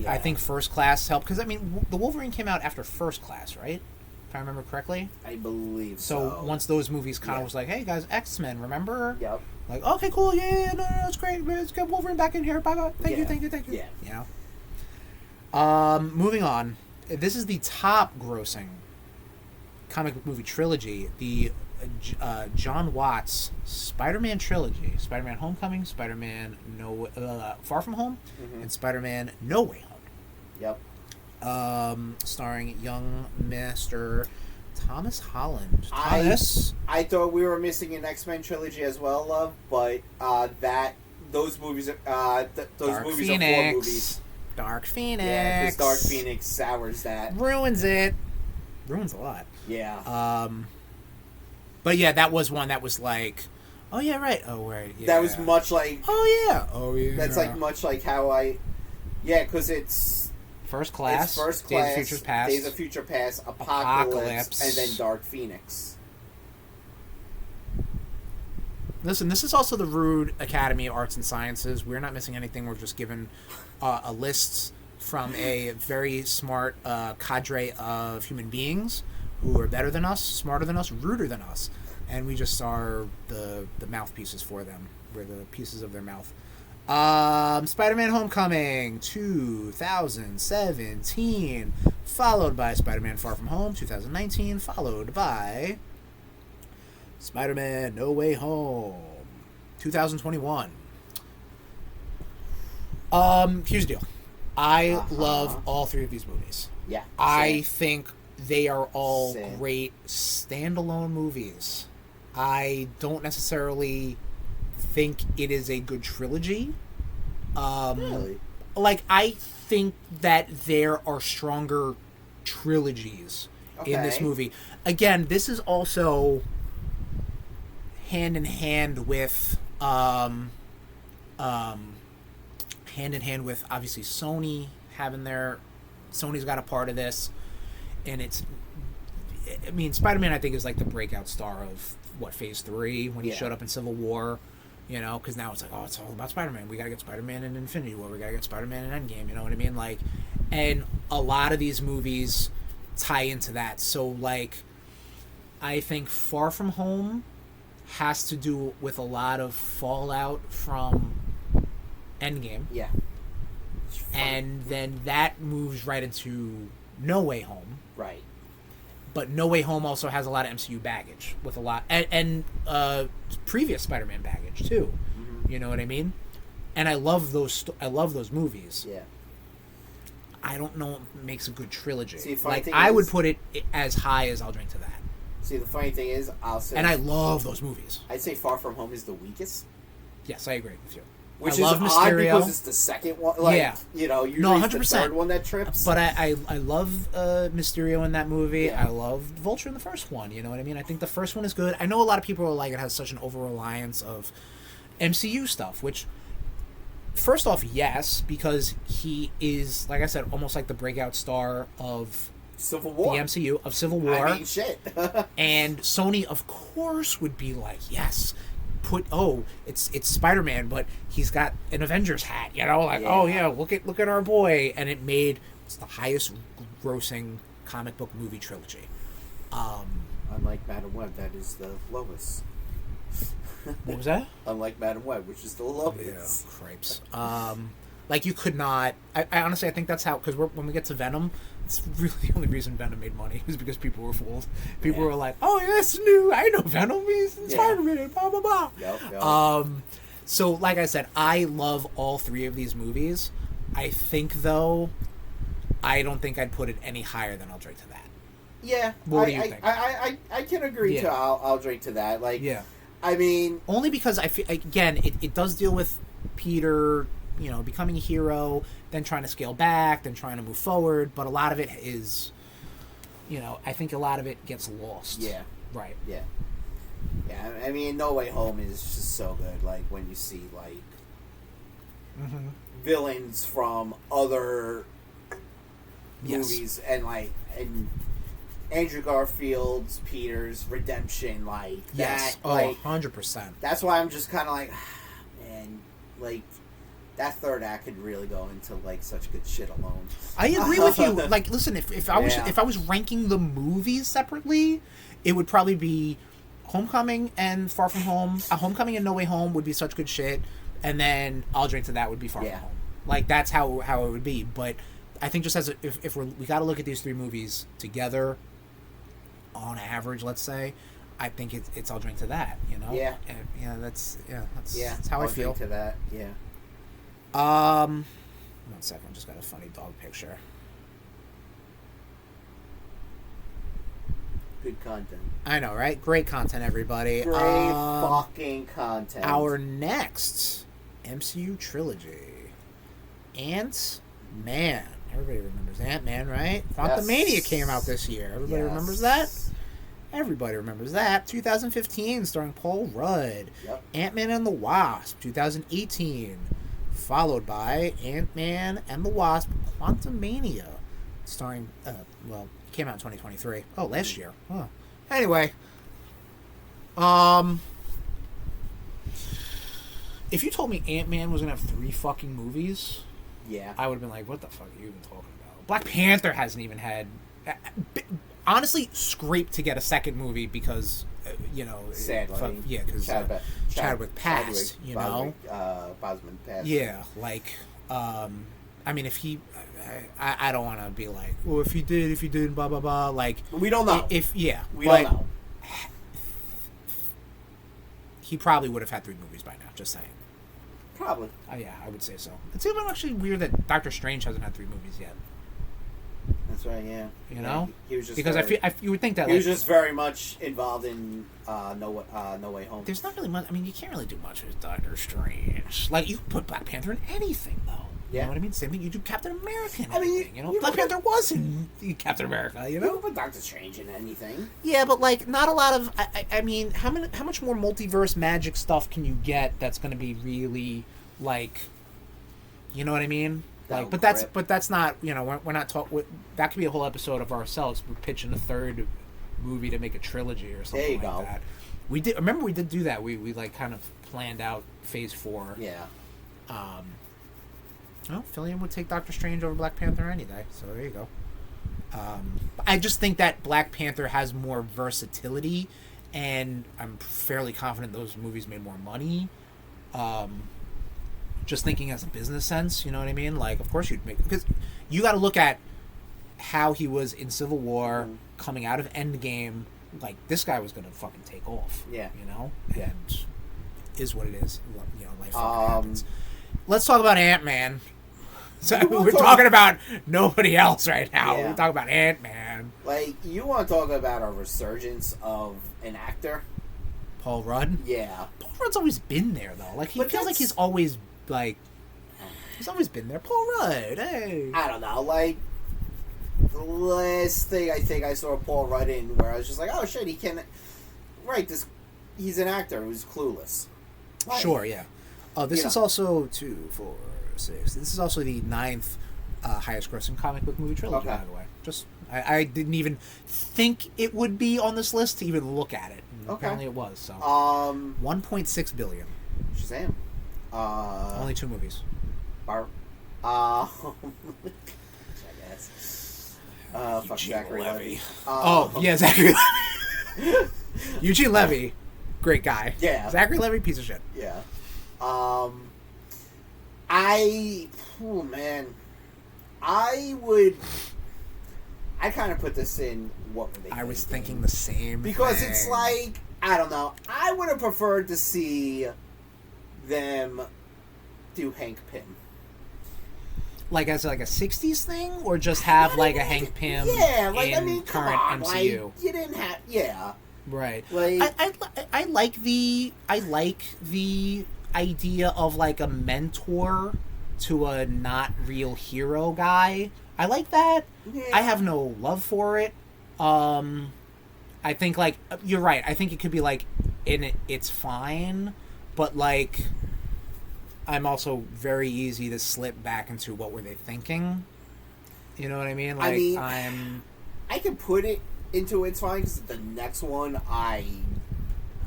I think First Class helped, because I mean, the Wolverine came out after First Class, right? If I remember correctly. I believe so. Once those movies kind of was like, hey guys, X-Men, remember? Yep. Like, okay, cool, yeah, no, it's great. Let's get Wolverine back in here. Bye. Thank you. Yeah. You know? Moving on. This is the top grossing comic book movie trilogy. The John Watts Spider-Man trilogy. Spider-Man Homecoming, Spider-Man Far From Home, and Spider-Man No Way Home. Yep. Starring young Mr. Thomas Holland. I thought we were missing an X-Men trilogy as well, love, but those movies are 4 movies. Dark Phoenix. Yeah, because Dark Phoenix sours that. Ruins it. Ruins a lot. Yeah. But yeah, that was one that was like, oh yeah, right. Oh right. Yeah. That was much like. Oh yeah. Oh yeah. That's like much like how I. Yeah, because it's. First Class. It's First Class. Days of Future Past. Apocalypse. And then Dark Phoenix. Listen, this is also the Rude Academy of Arts and Sciences. We're not missing anything. We're just given a list from a very smart cadre of human beings who are better than us, smarter than us, ruder than us. And we just are the mouthpieces for them. We're the pieces of their mouth. Spider-Man Homecoming, 2017, followed by Spider-Man Far From Home, 2019, followed by Spider-Man No Way Home, 2021. Here's the deal. I love all 3 of these movies. Yeah. I think they are all great standalone movies. I don't necessarily think it is a good trilogy. Really? Like, I think that there are stronger trilogies in this movie. Again, this is also hand in hand with obviously Sony Sony's got a part of this, and I mean, Spider-Man I think is like the breakout star of Phase 3 when he showed up in Civil War, you know, because now it's like, it's all about Spider-Man. We gotta get Spider-Man in Infinity War. We gotta get Spider-Man in Endgame. You know what I mean? Like, and a lot of these movies tie into that. So like, I think Far From Home has to do with a lot of fallout from Endgame. Yeah. And then that moves right into No Way Home. Right. But No Way Home also has a lot of MCU baggage with a lot and previous Spider-Man baggage too. Mm-hmm. You know what I mean? And I love those movies. Yeah. I don't know what makes a good trilogy. See, I would put it as high as I'll Drink to That. See, the funny thing is, I'll say... And I love those movies. I'd say Far From Home is the weakest. Yes, I agree with you. Which is odd because it's the second one. Like, you know, usually it's the third one that trips. But I love Mysterio in that movie. Yeah. I love Vulture in the first one. You know what I mean? I think the first one is good. I know a lot of people are like, it has such an over-reliance of MCU stuff, which... First off, yes, because he is, like I said, almost like the breakout star of Civil War. The MCU, of Civil War. I mean, shit. And Sony, of course, would be like, yes, it's Spider-Man, but he's got an Avengers hat, you know? Like, look at our boy. And it's the highest grossing comic book movie trilogy. Unlike Madam Web, that is the lowest. What was that? Unlike Madam Web, which is the lowest. Yeah, cripes. Like, you could not... I honestly, I think that's how... Because when we get to Venom, it's really the only reason Venom made money was because people were fooled. People were like, oh, yeah, it's new. I know Venom. He's Spider-Man. Blah, blah, blah. Yep. So, like I said, I love all three of these movies. I think, though, I don't think I'd put it any higher than I'll Drink to That. Yeah. What do you think? I can agree to I'll Drink to That. Like, yeah. I mean... Only because, I feel, again, it does deal with Peter, you know, becoming a hero, then trying to scale back, then trying to move forward, but a lot of it is, you know, I think a lot of it gets lost. Yeah. Right. Yeah. Yeah, I mean, No Way Home is just so good. Like, when you see, like, villains from other movies, and, like, and Andrew Garfield's Peter's redemption, like, that. Like, 100%. That's why I'm just kind of like, man, like, that third act could really go into, like, such good shit alone. I agree with you. Like, listen, if I was ranking the movies separately, it would probably be Homecoming and Far From Home. Homecoming and No Way Home would be such good shit, and then I'll Drink to That would be Far From Home. Like, that's how it would be. But I think just as if we got to look at these three movies together, on average, let's say, I think it's I'll Drink to That. You know. Yeah. And, that's how I feel. I'll Drink to That. Yeah. 1 second. Just got a funny dog picture. Good content. I know, right? Great content, everybody. Great fucking content. Our next MCU trilogy, Ant-Man. Everybody remembers Ant-Man, right? Quantumania came out this year. Everybody remembers that? Everybody remembers that. 2015, starring Paul Rudd. Yep. Ant-Man and the Wasp, 2018. Followed by Ant-Man and the Wasp, Quantumania, starring, came out in 2023. Oh, last year. Oh. Anyway. If you told me Ant-Man was going to have 3 fucking movies, I would have been like, what the fuck are you even talking about? Black Panther hasn't even had... honestly, scraped to get a second movie because, you know... Sadly. Because Chadwick passed, you know? Bosman passed. Yeah, like... I mean, if he... I don't want to be like, well, if he did, blah, blah, blah. Like... We don't know. We don't know. He probably would have had 3 movies by now, just saying. Probably. Yeah, I would say so. It's even actually weird that Doctor Strange hasn't had 3 movies yet. That's right, yeah. You know? He was just because you would think that... He was just very much involved in No Way Home. There's not really much... I mean, you can't really do much with Doctor Strange. Like, you put Black Panther in anything, though. You know what I mean? Same thing, you do Captain America in anything, you know? Black Panther was in Captain America, you know? You put Doctor Strange in anything. Yeah, but, like, not a lot of... I mean, how much more multiverse magic stuff can you get that's going to be really, like... You know what I mean? Like, but that's not, you know, we're not talking... That could be a whole episode of ourselves. We're pitching a third movie to make a trilogy or something like that. We did do that. We like, kind of planned out Phase 4. Yeah. Well, Fillion would take Doctor Strange over Black Panther any day, so there you go. I just think that Black Panther has more versatility, and I'm fairly confident those movies made more money. Just thinking as a business sense, you know what I mean? Like, of course you'd make... Because you got to look at how he was in Civil War, coming out of Endgame. Like, this guy was going to fucking take off. Yeah. You know? And is what it is. You know, life fucking happens. Let's talk about Ant-Man. So we're talking about nobody else right now. We're talking about Ant-Man. Like, you want to talk about a resurgence of an actor? Paul Rudd? Yeah. Paul Rudd's always been there, though. Like, he feels like he's always, like... He's always been there. Paul Rudd, hey. I don't know. Like, the last thing I think I saw Paul Rudd in where I was just like, oh, shit, he can... Right, he's an actor who's clueless. Like, sure, yeah. Oh, this is also 2, 4, 6. This is also the 9th highest grossing comic book movie trilogy, by the way. Just, I didn't even think it would be on this list to even look at it. And apparently it was, so. 1.6 billion. Shazam. Only 2 movies. I guess. Fuck Zachary Levy. Zachary Levy. Eugene Levy. Great guy. Yeah. Zachary Levy, piece of shit. Yeah. Oh man, I kind of put this in what were they I was thinking the same because thing. It's like, I don't know. I would have preferred to see them do Hank Pym. Like as like a 60s thing, or just have like a Hank Pym in current MCU? Like, you didn't have... Yeah. Right. Like, I like the idea of like a mentor to a not real hero guy. I like that. Yeah. I have no love for it. I think like you're right. I think it could be like it's fine, but like I'm also very easy to slip back into what were they thinking. You know what I mean? Like I can put it into it's fine because the next one I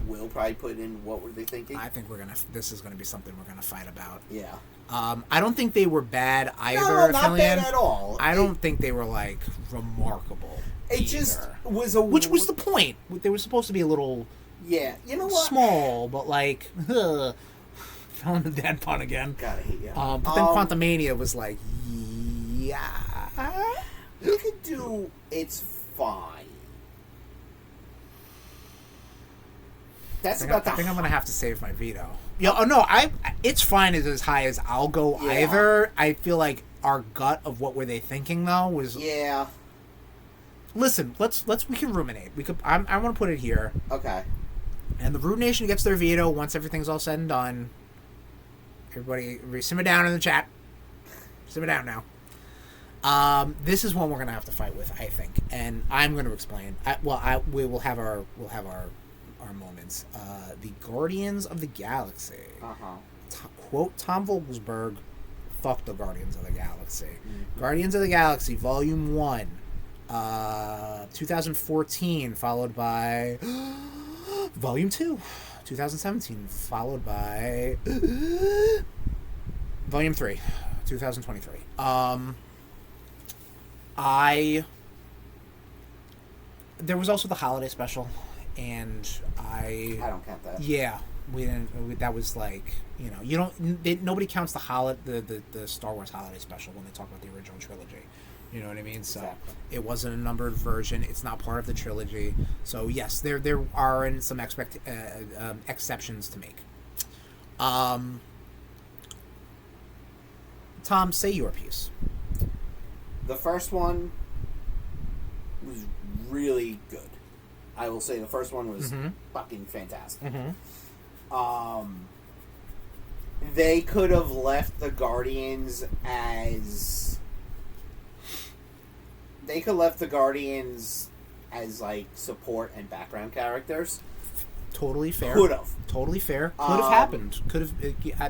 will probably put in what were they thinking. I think this is gonna be something we're gonna fight about. Yeah. I don't think they were bad either. No, not bad at all. I don't think they were like remarkable. It just was which was the point. They were supposed to be a little you know what, small, but like fell in the dead pun again. Gotta hate you. But then Quantumania was like, yeah, you could do it's fine. I think I'm gonna have to save my veto. It's fine is as high as I'll go either. I feel like our gut of what were they thinking though was Listen, we can ruminate. I want to put it here. Okay. And the Rude Nation gets their veto once everything's all said and done. Everybody simmer down in the chat. Simmer down now. This is one we're gonna have to fight with, I think, and I'm going to explain. We will have our moments. The Guardians of the Galaxy. Quote Tom Vogelsberg, "Fuck the Guardians of the Galaxy." Mm-hmm. Guardians of the Galaxy, Volume 1, 2014, followed by Volume 2, 2017, followed by Volume 3, 2023. There was also the holiday special, and I don't count that. Yeah, we didn't. That was like, nobody counts the Star Wars holiday special when they talk about the original trilogy. You know what I mean? So exactly. It wasn't a numbered version. It's not part of the trilogy. So yes, there are some exceptions to make. Tom, say your piece. The first one was really good. I will say the first one was fucking fantastic. Mm-hmm. They could have left the Guardians as... They could have left the Guardians as, like, support and background characters. Totally fair. Could have. Totally fair. Could have happened. Could have...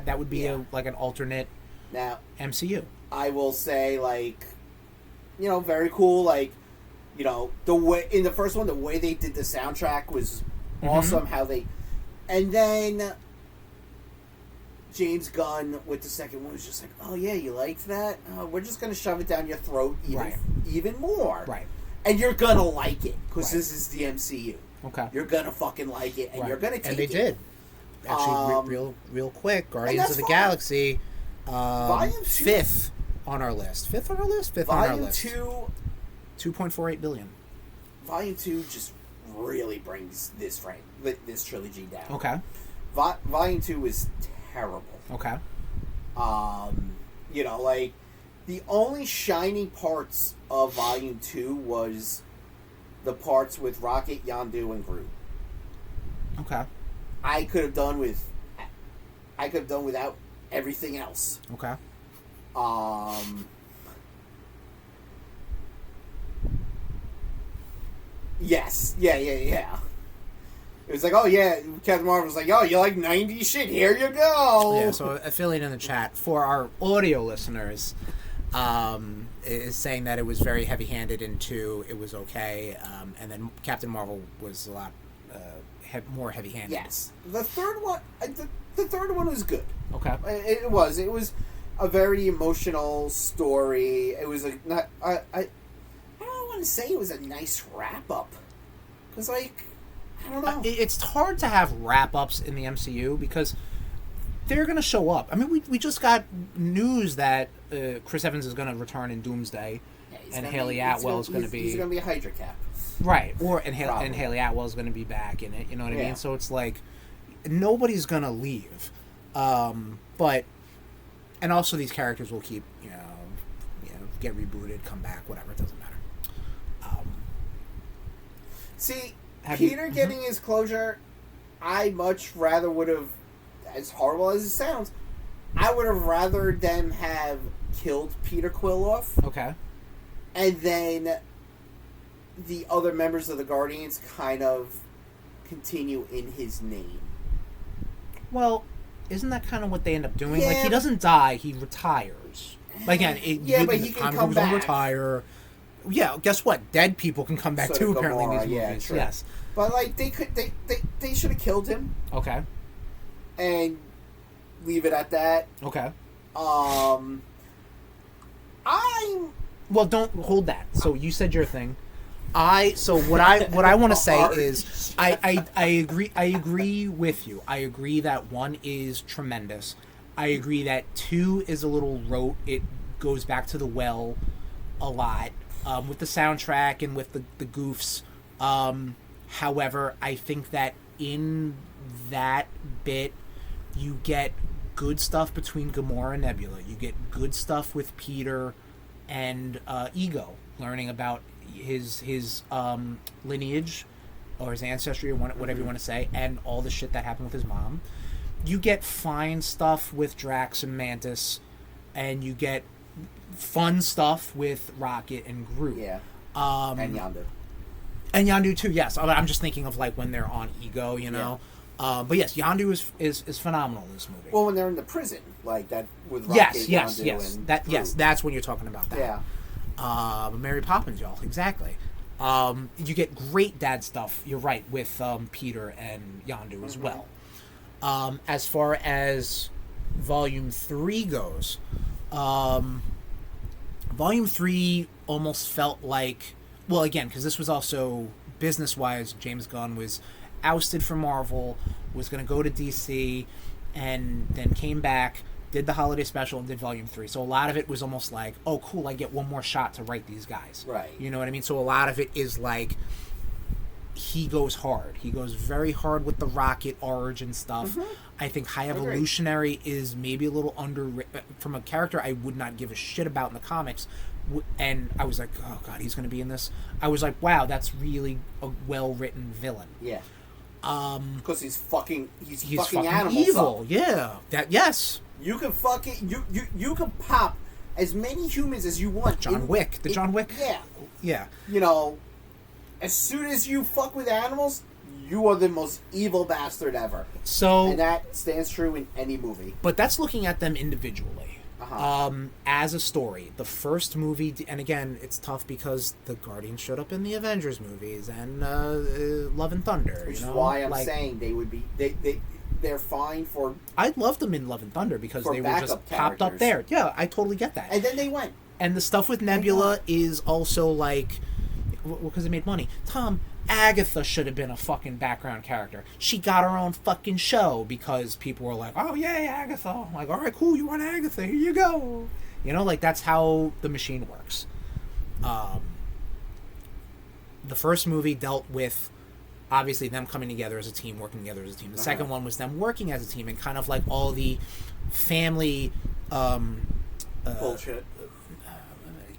that would be like an alternate now MCU. I will say, like, very cool, like, the way... In the first one, the way they did the soundtrack was awesome. How they... And then... James Gunn with the second one was just like, oh yeah, you liked that? We're just going to shove it down your throat even more. Right. And you're going to like it, because this is the MCU. Okay. You're going to fucking like it, and you're going to take it. And they did. Actually, real quick, Guardians of the Galaxy, Volume 2, fifth on our list. Fifth on our list? Fifth on our list. Volume 2... $2.48 billion. Volume 2 just really brings this trilogy down. Okay. Volume 2 is terrible. Okay. Like, the only shining parts of Volume 2 was the parts with Rocket, Yondu, and Groot. Okay. I could have done without everything else. Okay. Yes. Yeah. It was like, oh yeah, Captain Marvel was like, oh, you like 90s shit, here you go. Yeah, so affiliate in the chat, for our audio listeners, is saying that it was very heavy-handed in 2, it was okay, and then Captain Marvel was a lot more heavy-handed. Yes. The third one was good. Okay. It was a very emotional story. It was I don't want to say it was a nice wrap-up. Because, like... I don't know. It's hard to have wrap-ups in the MCU because they're going to show up. I mean, we just got news that Chris Evans is going to return in Doomsday, and Haley Atwell is going to be... He's going to be a Hydra Cap. Right, and Haley Atwell is going to be back in it, you know what I mean? So it's like, nobody's going to leave. But... And also these characters will keep, get rebooted, come back, whatever, it doesn't matter. See, Peter getting his closure, I much rather would have, as horrible as it sounds, I would have rather them have killed Peter Quill off. Okay. And then the other members of the Guardians kind of continue in his name. Well, isn't that kind of what they end up doing? Like, he doesn't die, he retires. Like, again, but he can come back. Retire. Yeah, guess what? Dead people can come back too, apparently, in these movies. True. Yes. But, like, they should have killed him. Okay. And leave it at that. Okay. Well, don't hold that. So you said your thing. What I want to say is I agree with you. I agree that 1 is tremendous. I agree that 2 is a little rote. It goes back to the well a lot with the soundtrack and with the goofs. However, I think that in that bit you get good stuff between Gamora and Nebula. You get good stuff with Peter and Ego, learning about his lineage or his ancestry or whatever you want to say, and all the shit that happened with his mom. You get fine stuff with Drax and Mantis, and you get fun stuff with Rocket and Groot. Yeah. And Yondu. And Yondu too, yes. I'm just thinking of like when they're on Ego, you know. Yeah. But yes, Yondu is phenomenal in this movie. Well, when they're in the prison, like that with Rocket, yes. And That's when you're talking about that. Yeah. Mary Poppins, y'all, exactly. You get great dad stuff. You're right, with Peter and Yondu as well. As far as Volume 3 goes, Volume 3 almost felt like, well, again, because this was also business-wise, James Gunn was ousted from Marvel, was going to go to DC, and then came back, did the holiday special, and did Volume 3. So a lot of it was almost like, oh, cool, I get one more shot to write these guys. Right. You know what I mean? So a lot of it is like, he goes hard. He goes very hard with the Rocket origin stuff. I think High Evolutionary is maybe a little underrated. From a character I would not give a shit about in the comics. And I was like, oh, God, he's going to be in this? I was like, wow, that's really a well-written villain. Yeah. Because he's fucking animal evil. Yeah. Yes. You can you can pop as many humans as you want. John Wick. John Wick? Yeah. Yeah. You know, as soon as you fuck with animals, you are the most evil bastard ever. And that stands true in any movie. But that's looking at them individually. As a story, the first movie, and again, it's tough because the Guardians showed up in the Avengers movies and Love and Thunder. Which is why I'm saying they would be they're fine for. I loved them in Love and Thunder because they were just popped up there. Yeah, I totally get that. And then they went. And the stuff with Nebula is also like, because it made money. Tom, Agatha should have been a fucking background character. She got her own fucking show because people were like, oh, yay, Agatha. I'm like, all right, cool, you want Agatha, here you go. You know, like, that's how the machine works. The first movie dealt with, obviously, them coming together as a team, working together as a team. The second one was them working as a team and kind of like all the family bullshit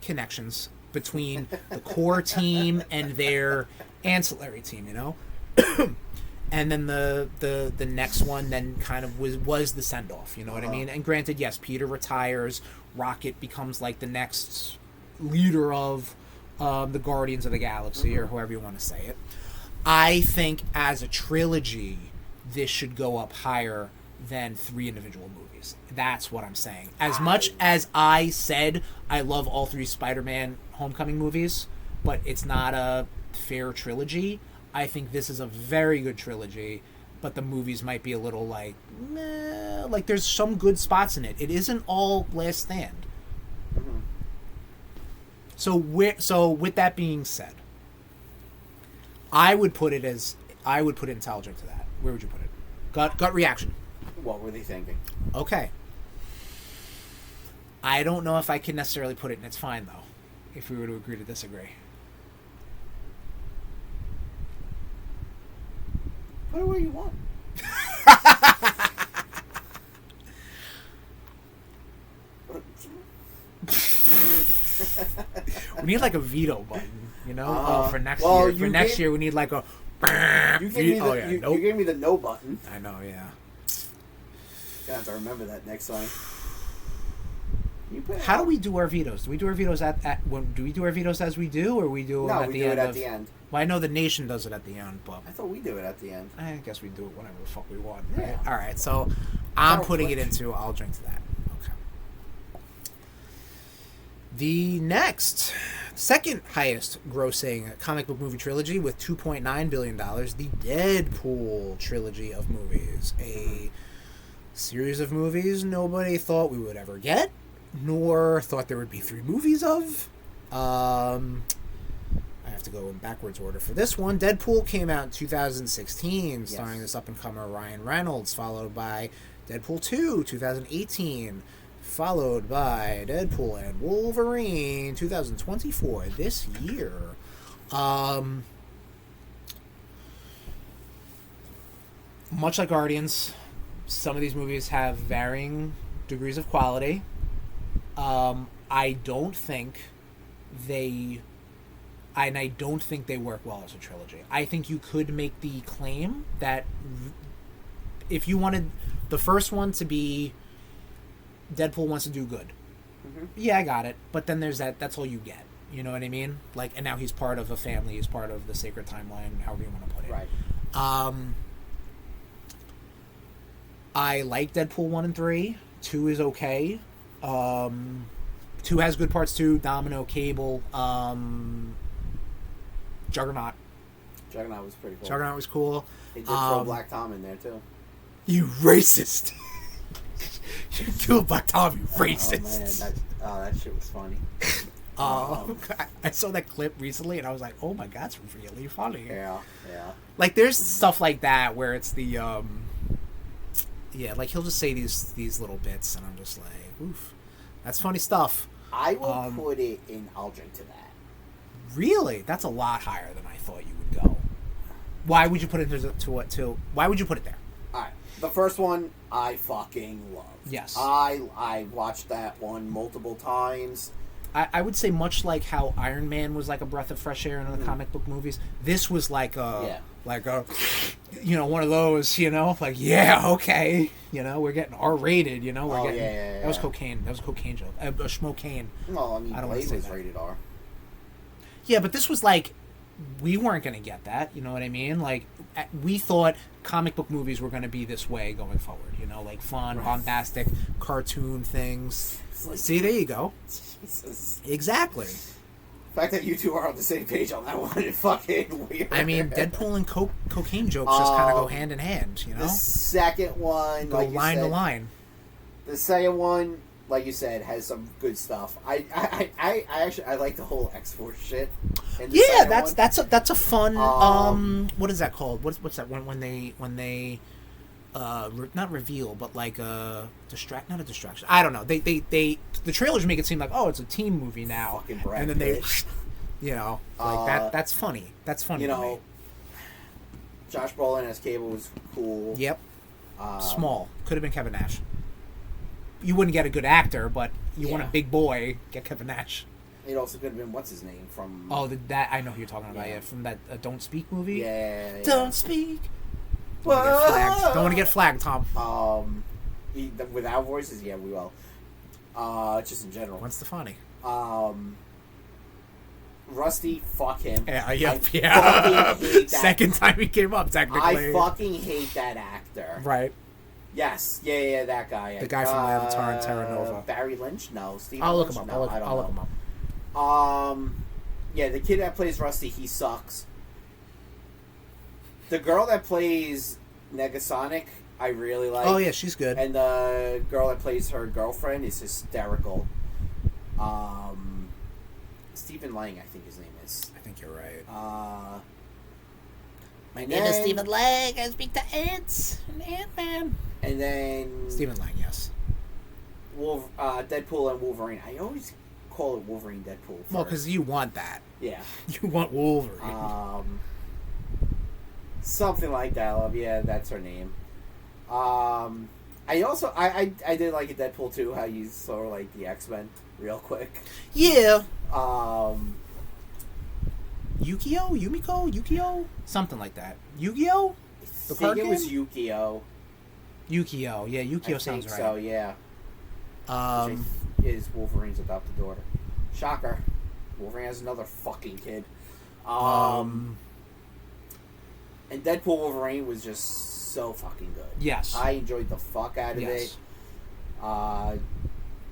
connections between the core team and their ancillary team, you know. And then the next one then kind of was the send off, you know what I mean? And granted, yes, Peter retires, Rocket becomes like the next leader of the Guardians of the Galaxy, or however you want to say it. I think as a trilogy, this should go up higher than 3 individual movies. That's what I'm saying. As much as I said I love all 3 Spider-Man Homecoming movies, but it's not a fair trilogy, I think this is a very good trilogy, but the movies might be a little like, meh, like there's some good spots in it. It isn't all Last Stand. So with that being said, I would put it intelligent to that. Where would you put it? Gut reaction. What were they thinking? Okay. I don't know if I can necessarily put it, and it's fine, though, if we were to agree to disagree. Put it where you want. We need like a veto button, you know, for next year. For next year, we need like a. You gave me the no button. I know, yeah. I have to remember that next time. How do we do our vetoes? Do we do our vetoes do we do our vetoes as we do, or we do them at the end? No, we do it at the end. Well, I know the nation does it at the end, but I thought we do it at the end. I guess we do it whenever the fuck we want. Right? Yeah. All right, so I'm putting it into. I'll drink to that. Okay. The next, second highest grossing comic book movie trilogy with $2.9 billion, the Deadpool trilogy of movies, a series of movies nobody thought we would ever get, nor thought there would be 3 movies of. I have to go in backwards order for this one. Deadpool came out in 2016, starring this up-and-comer Ryan Reynolds, followed by Deadpool 2, 2018, followed by Deadpool and Wolverine, 2024, this year. Much like Guardians, some of these movies have varying degrees of quality. I don't think they work well as a trilogy. I think you could make the claim that if you wanted the first one to be Deadpool wants to do good. Mm-hmm. Yeah, I got it. But then there's that's all you get. You know what I mean? Like, and now he's part of a family, he's part of the sacred timeline, however you want to put it. Right. I like Deadpool 1 and 3. 2 is okay. 2 has good parts too. Domino, Cable, Juggernaut. Juggernaut was pretty cool. Juggernaut was cool. They did throw Black Tom in there too. You racist. You killed Black Tom, you racist. Oh man, that shit was funny. I saw that clip recently and I was like, oh my god, it's really funny. Yeah. Like, there's stuff like that where it's the like he'll just say these little bits and I'm just like, oof, that's funny stuff. I will put it in. I'll drink to that. Really? That's a lot higher than I thought you would go. Why would you put it why would you put it there? Alright. The first one I fucking love. Yes. I watched that one multiple times. I would say much like how Iron Man was like a breath of fresh air in the comic book movies, this was like a one of those, like, yeah, okay, we're getting R-rated, we're getting that was cocaine. That was a cocaine joke. A schmocaine. Well, I mean, Blade was rated R. Yeah, but this was like, we weren't going to get that, you know what I mean? Like, we thought comic book movies were going to be this way going forward, like fun, bombastic, cartoon things. Like, see, there you go. Jesus. Exactly. The fact that you two are on the same page on that one is fucking weird. I mean, Deadpool and cocaine jokes just kind of go hand in hand, The second one, go like line to line. The second one, like you said, has some good stuff. I actually like the whole X-Force shit. Yeah, that's a fun. What is that called? What's that when they not reveal, but like not a distraction. I don't know. They the trailers make it seem like, oh, it's a team movie now, and then they, that's funny. That's funny. Josh Brolin as Cable was cool. Yep. Small. Could have been Kevin Nash. You wouldn't get a good actor, but you want a big boy, get Kevin Nash. It also could have been what's his name from. Oh, that I know who you're talking about. Yeah, from that Don't Speak movie. Yeah. Don't speak. Don't want to get flagged, Tom. Without voices, yeah, we will. Just in general. Gwen Stefani. Rusty, fuck him. Yeah. Fucking hate that. Second time he came up, technically. I fucking hate that actor. Right. Yes. Yeah, that guy. The guy from Avatar and Terra Nova. Barry Lynch? No. Steve I'll Lynch? look him up. No, I'll look him up. Yeah, the kid that plays Rusty, he sucks. The girl that plays Negasonic, I really like. Oh, yeah, she's good. And the girl that plays her girlfriend is hysterical. Stephen Lang, I think his name is. I think you're right. My name is Stephen Lang. I speak to ants and Ant-Man. And then Stephen Lang, yes. Deadpool and Wolverine. I always call it Wolverine Deadpool first. Well, because you want that. Yeah. You want Wolverine. Something like that. Yeah, that's her name. I also I did like a Deadpool too. How you saw like the X-Men real quick. Yeah. Yukio, something like that. Yu-Gi-Oh. I think it was Yukio. Yukio, yeah, Yukio sounds right. So yeah. Is Wolverine's adopted daughter. Shocker. Wolverine has another fucking kid. And Deadpool Wolverine was just so fucking good. Yes. I enjoyed the fuck out of it.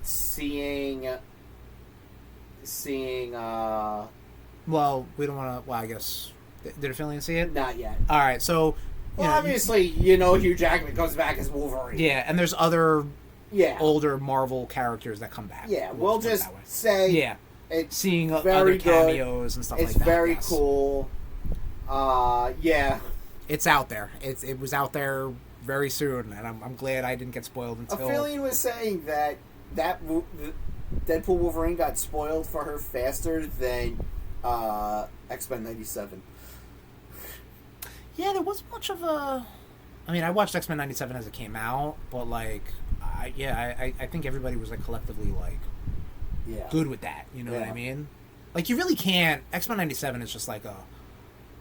Seeing well, we don't want to. Well, I guess did Affiliate see it? Not yet. All right, so obviously, Hugh Jackman comes back as Wolverine. Yeah, and there's other older Marvel characters that come back. Yeah, we'll just say it's seeing other very cameos and stuff like that. It's very cool. Yeah, it's out there. It was out there very soon, and I'm glad I didn't get spoiled until. Affiliate was saying that Deadpool Wolverine got spoiled for her faster than X-Men 97. Yeah, there wasn't much of a. I mean, I watched X-Men 97 as it came out, but like, I think everybody was like collectively like, good with that. You know what I mean? Like, you really can't. X-Men 97 is just like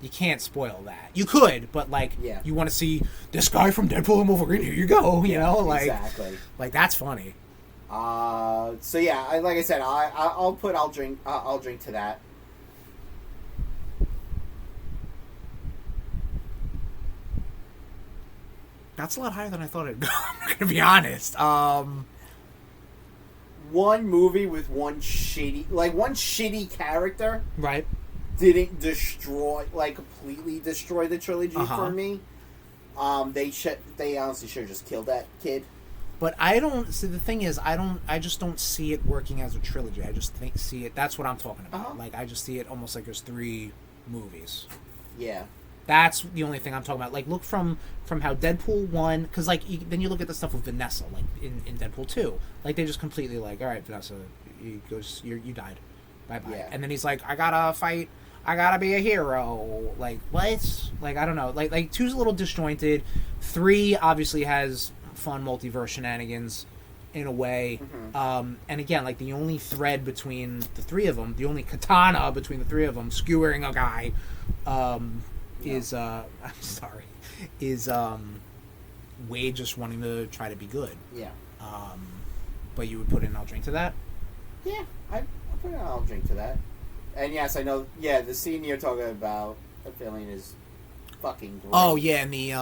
you can't spoil that. You could, but like, you want to see this guy from Deadpool and Wolverine. Here you go. You know, like, exactly. Like, that's funny. So yeah, like I said, I'll drink to that. That's a lot higher than I thought it'd go. I'm gonna be honest. One movie with one shitty character, right? Didn't completely destroy the trilogy for me. They honestly should have just killed that kid. But I don't see. The thing is, I just don't see it working as a trilogy. I just see it. That's what I'm talking about. Like, I just see it almost like there's 3 movies. Yeah. That's the only thing I'm talking about. Like, look from how Deadpool 1, because like then you look at the stuff with Vanessa, like in Deadpool 2, like they just completely like, all right, Vanessa, you died, bye bye. Yeah. And then he's like, I gotta fight, I gotta be a hero. Like, what? Like, I don't know. Like 2's a little disjointed. 3 obviously has fun multiverse shenanigans in a way. And again, like the only thread between the 3 of them, the only katana between the 3 of them, skewering a guy. Is Wade just wanting to try to be good. Yeah. But you would put in I'll drink to that? Yeah, I'll put in I'll drink to that. And yes, I know, the scene you're talking about, the feeling is fucking great. Oh, yeah, in the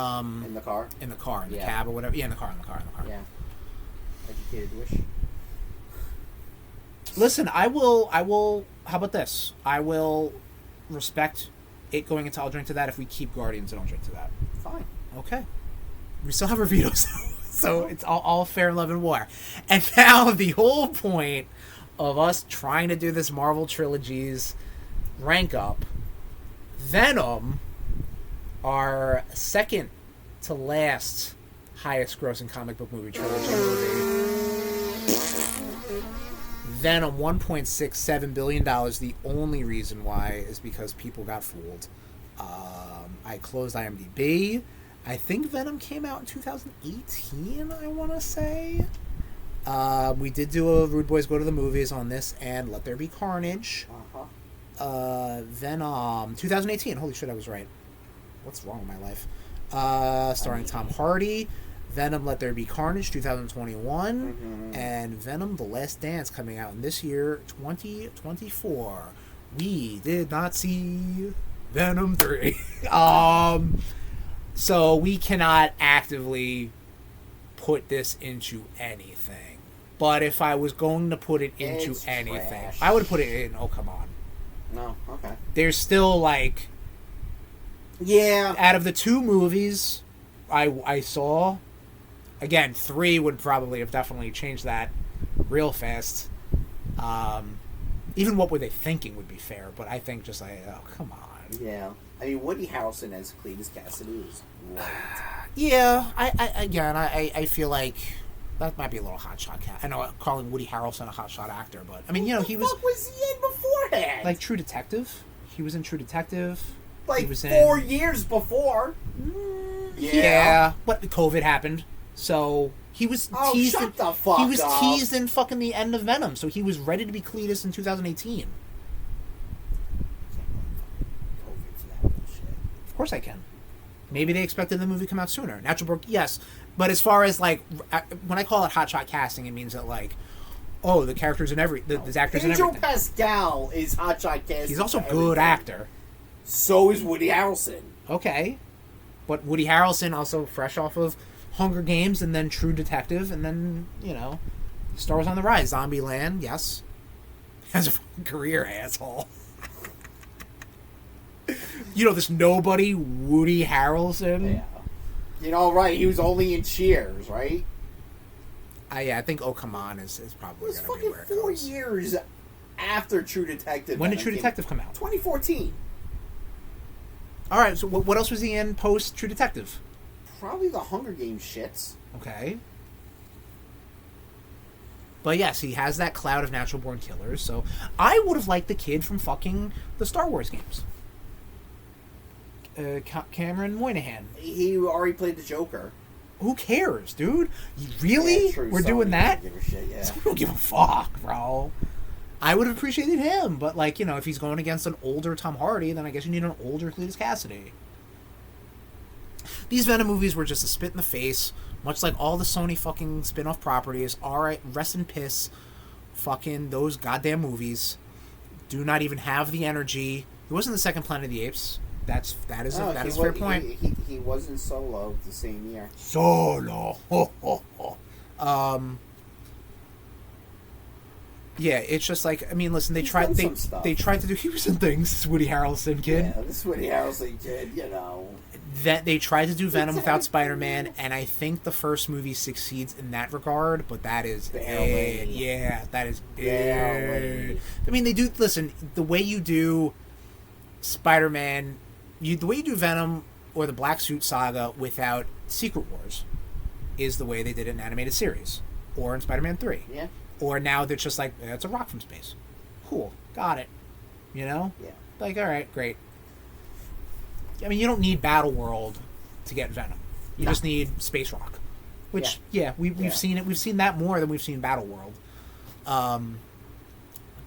car? In the car, in the cab or whatever. Yeah, in the car. Yeah. Educated wish. Listen, I will, how about this? I will respect it going into I'll drink to that if we keep Guardians and I'll drink to that. Fine. Okay. We still have our vetoes, so it's all fair love and war. And now the whole point of us trying to do this Marvel Trilogies rank up, Venom, our second to last highest grossing comic book movie trilogy movie. Venom, $1.67 billion. The only reason why is because people got fooled. I closed IMDb. I think Venom came out in 2018, I want to say. We did do a RudeBoyz Go to the Movies on this, and Let There Be Carnage. Venom, 2018. Holy shit, I was right. What's wrong with my life? Starring Tom Hardy. Venom, Let There Be Carnage, 2021. And Venom, The Last Dance, coming out in this year, 2024. We did not see Venom 3. So we cannot actively put this into anything. But if I was going to put it into anything, trash. I would put it in, oh, come on. No, okay. There's still, like... Yeah. Out of the 2 movies I saw... Again, 3 would probably have definitely changed that real fast. Even What Were They Thinking would be fair, but I think just like, oh, come on. Yeah. I mean, Woody Harrelson as Cletus Cassidy was great. Yeah, I feel like that might be a little hotshot cat. I know calling Woody Harrelson a hotshot actor, but I mean, he was. What was he in beforehand? Like True Detective. He was in True Detective. Like he was 4 years before. Yeah, but COVID happened, so he was teased. Shut the fuck He was up. teased in fucking the end of Venom, so he was ready to be Cletus in 2018. Of course I can. Maybe they expected the movie to come out sooner. Natural Born, yes. But as far as, like, when I call it hotshot casting, it means that, like, the characters in the actors in everything. Pedro Pascal is hotshot casting. He's also a good actor. So is Woody Harrelson. Okay. But Woody Harrelson also fresh off of Hunger Games and then True Detective and then, Stars on the Rise. Zombieland, yes. Has a fucking career, asshole. This nobody, Woody Harrelson. Yeah. Right, he was only in Cheers, right? I think Oh Come On is probably going to be where it goes. 4 years after True Detective. When did True Detective come out? 2014. All right, so what else was he in post True Detective? Probably the Hunger Games shits. Okay. But yes, he has that cloud of natural born killers, so I would have liked the kid from fucking the Star Wars games. Cameron Moynihan. He already played the Joker. Who cares, dude? Really? Yeah, We're doing that? Don't give a shit, yeah. We don't give a fuck, bro. I would have appreciated him, but if he's going against an older Tom Hardy, then I guess you need an older Cletus Cassidy. These Venom movies were just a spit in the face, much like all the Sony fucking spin-off properties. Alright, rest in piss. Fucking those goddamn movies do not even have the energy. It wasn't the second Planet of the Apes. That is a fair point. He was in Solo the same year. Solo. Yeah, it's just like, listen, they tried to do, he was in things, this Woody Harrelson kid. Yeah, this Woody Harrelson kid, That they tried to do Venom without Spider-Man, and I think the first movie succeeds in that regard, but that is it. Yeah, that is it. They do, listen, the way you do Spider-Man, the way you do Venom or the Black Suit Saga without Secret Wars is the way they did it in animated series or in Spider-Man 3. Yeah. Or now they're just like, it's a rock from space. Cool. Got it. Yeah. Like, all right, great. You don't need Battle World to get Venom. You just need Space Rock. Which, we've seen it. We've seen that more than we've seen Battle World.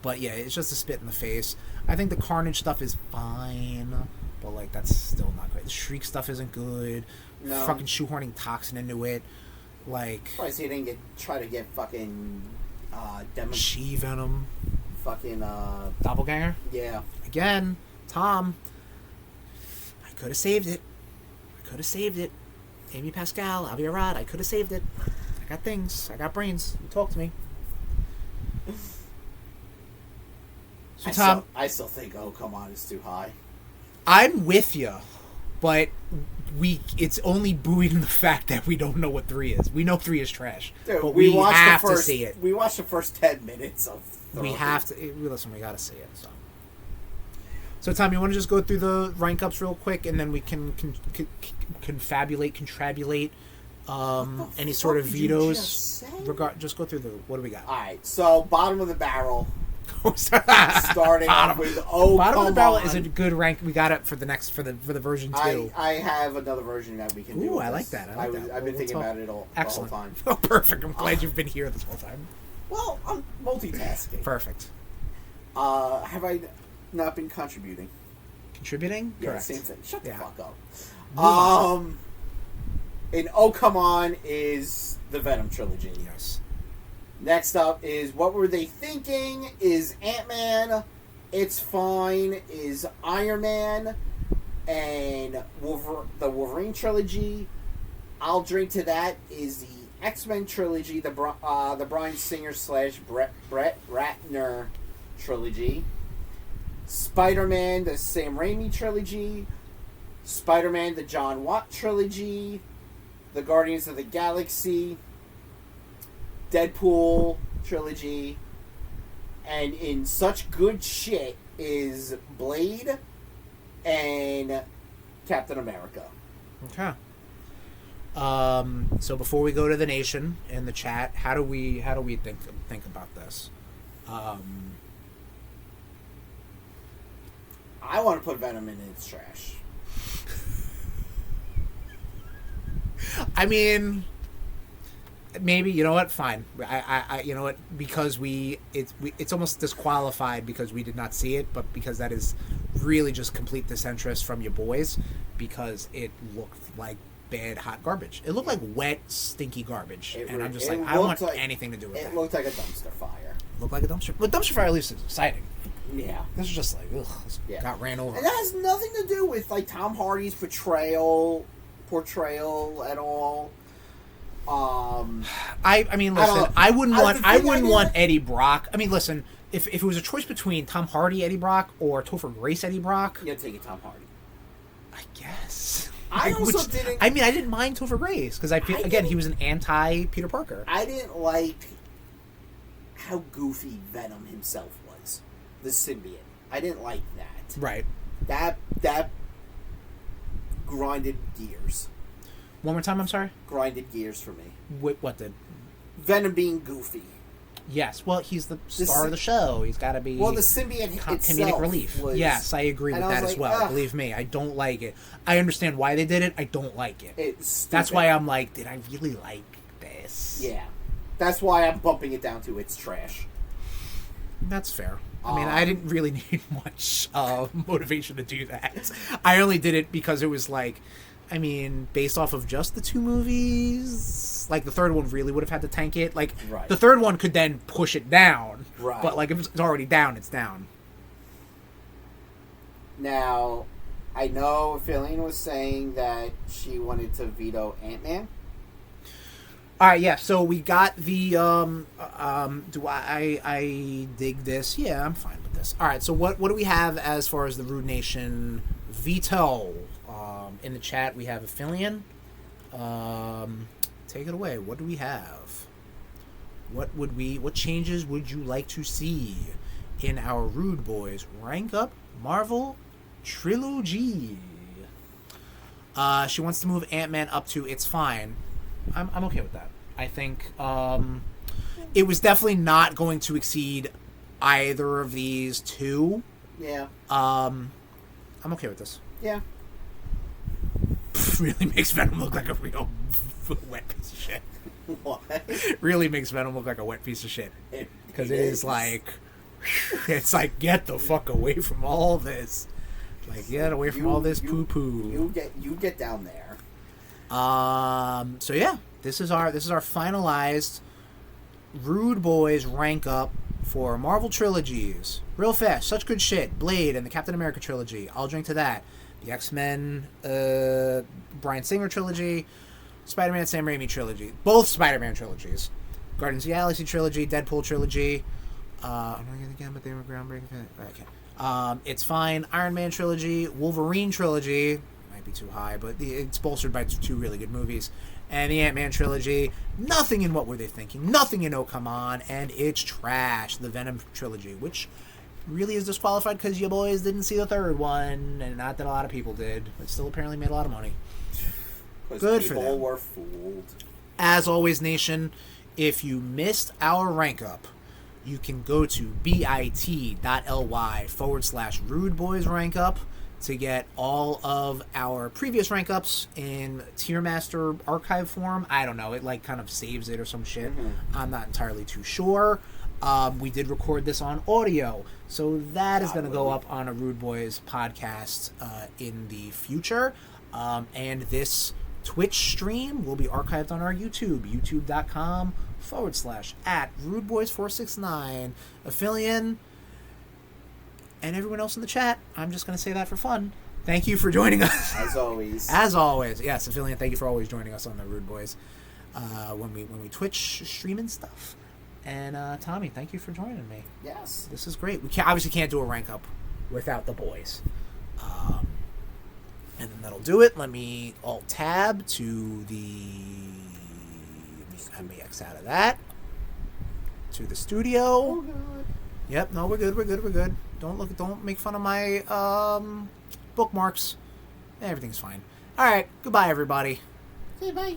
But yeah, it's just a spit in the face. I think the Carnage stuff is fine, but that's still not great. The Shriek stuff isn't good. No. Fucking shoehorning Toxin into it. Surprised he didn't try to get fucking She-Venom. Fucking Doppelganger? Yeah. Again, Tom. I could have saved it. Amy Pascal, Avi Arad, I could have saved it. I got things. I got brains. You talk to me. So Tom, I still think Oh Come On is too high. I'm with you, but it's only buoyed in the fact that we don't know what 3 is. We know 3 is trash, dude, but we have to see it. We watched the first 10 minutes of. We have to listen. We got to see it. So Tom, you want to just go through the rank ups real quick, and then we can confabulate any sort of vetoes. Just go through what do we got? All right. So bottom of the barrel. Starting off with Bottom of the barrel is a good rank. We got it for the version 2. I have another version that we can do. Ooh, I like that. I've been thinking about it all the whole time. Oh, perfect. I'm glad you've been here this whole time. Well, I'm multitasking. Perfect. Have I not been contributing? Contributing? Yeah, correct. Same thing. Shut the fuck up. And Oh Come On is the Venom trilogy. Yes. Next up is What Were They Thinking? Is Ant-Man. It's Fine is Iron Man. And the Wolverine trilogy. I'll Drink to That is the X-Men trilogy. The Bryan Singer / Brett Ratner trilogy. Spider-Man, the Sam Raimi trilogy. Spider-Man, the John Watt trilogy. The Guardians of the Galaxy. Deadpool trilogy, and in such good shit is Blade and Captain America. Okay. So before we go to the nation in the chat, how do we think about this? I want to put Venom in its trash. I mean, maybe, you know what? Fine. I you know what? Because it's almost disqualified because we did not see it, but because that is really just complete disinterest from your boys, because it looked like bad hot garbage. It looked like wet, stinky garbage, and I'm just like, I don't want anything to do with it. It looked like a dumpster fire. Looked like a dumpster. But dumpster fire at least is exciting. Yeah. This is just like, ugh, got ran over. And that has nothing to do with like Tom Hardy's portrayal at all. I mean, listen, I wouldn't want Eddie Brock. I mean, listen, if it was a choice between Tom Hardy Eddie Brock or Topher Grace Eddie Brock, you're taking Tom Hardy. I guess. I didn't. I mean, I didn't mind Topher Grace because I feel again he was an anti Peter Parker. I didn't like how goofy Venom himself was, the symbiote. I didn't like that. Right. That grinded gears. One more time, I'm sorry? Grinded gears for me. What did? Venom being goofy. Yes, well, he's the star of the show. He's got to be... Well, the symbiote comedic relief. Yes, I agree with that as well. Ugh. Believe me, I don't like it. I understand why they did it. I don't like it. It's That's why I'm like, did I really like this? Yeah. That's why I'm bumping it down to it's trash. That's fair. I mean, I didn't really need much motivation to do that. I only did it because it was like... I mean, based off of just the two movies, like the third one really would have had to tank it. Like the third one could then push it down, right? But like if it's already down, it's down. Now, I know Fillion was saying that she wanted to veto Ant-Man. All right, yeah. So we got the. Do I dig this? Yeah, I'm fine with this. All right. So what do we have as far as the Rude Nation veto? In the chat, we have a Fillion. Take it away. What do we have? What changes would you like to see in our RudeBoyz Rank Up Marvel Trilogy? She wants to move Ant-Man up to It's Fine. I'm okay with that. I think it was definitely not going to exceed either of these two. Yeah. I'm okay with this. Yeah. Really makes Venom look like a real wet piece of shit. What? Really makes Venom look like a wet piece of shit. Because it is like, it's like, get the fuck away from all this. Like, get away from all this poo-poo. You get down there. So yeah, this is our finalized RudeBoyz Rank Up for Marvel Trilogies. Real fast, such good shit. Blade and the Captain America trilogy. I'll drink to that. The X-Men, Bryan Singer trilogy, Spider-Man Sam Raimi trilogy, both Spider-Man trilogies, Guardians of the Galaxy trilogy, Deadpool trilogy. I'm not gonna again, but they were groundbreaking. Okay. It's Fine. Iron Man trilogy, Wolverine trilogy. Might be too high, but it's bolstered by two really good movies. And the Ant-Man trilogy. Nothing in What Were They Thinking? Nothing in Oh Come On, and it's trash. The Venom trilogy, which really is disqualified because you boys didn't see the third one, and not that a lot of people did, but still apparently made a lot of money. Good for them. People were fooled. As always, Nation, if you missed our rank up, you can go to bit.ly/RudeBoyz rank up to get all of our previous rank ups in Tier Master archive form. I don't know, it like kind of saves it or some shit. I'm not entirely too sure. We did record this on audio, so that is going to go up on a RudeBoyz podcast in the future. And this Twitch stream will be archived on our YouTube, youtube.com/@RudeBoyz469. Fillion and everyone else in the chat, I'm just going to say that for fun. Thank you for joining us. As always. As always. Yes, Fillion, thank you for always joining us on the RudeBoyz when we Twitch stream and stuff. And Tommy, thank you for joining me. Yes. This is great. We obviously can't do a rank up without the boys. And then that'll do it. Let me Alt-Tab to the... Let me X out of that. To the studio. Oh, God. Yep, no, we're good. Don't make fun of my bookmarks. Everything's fine. All right, goodbye, everybody. Say bye.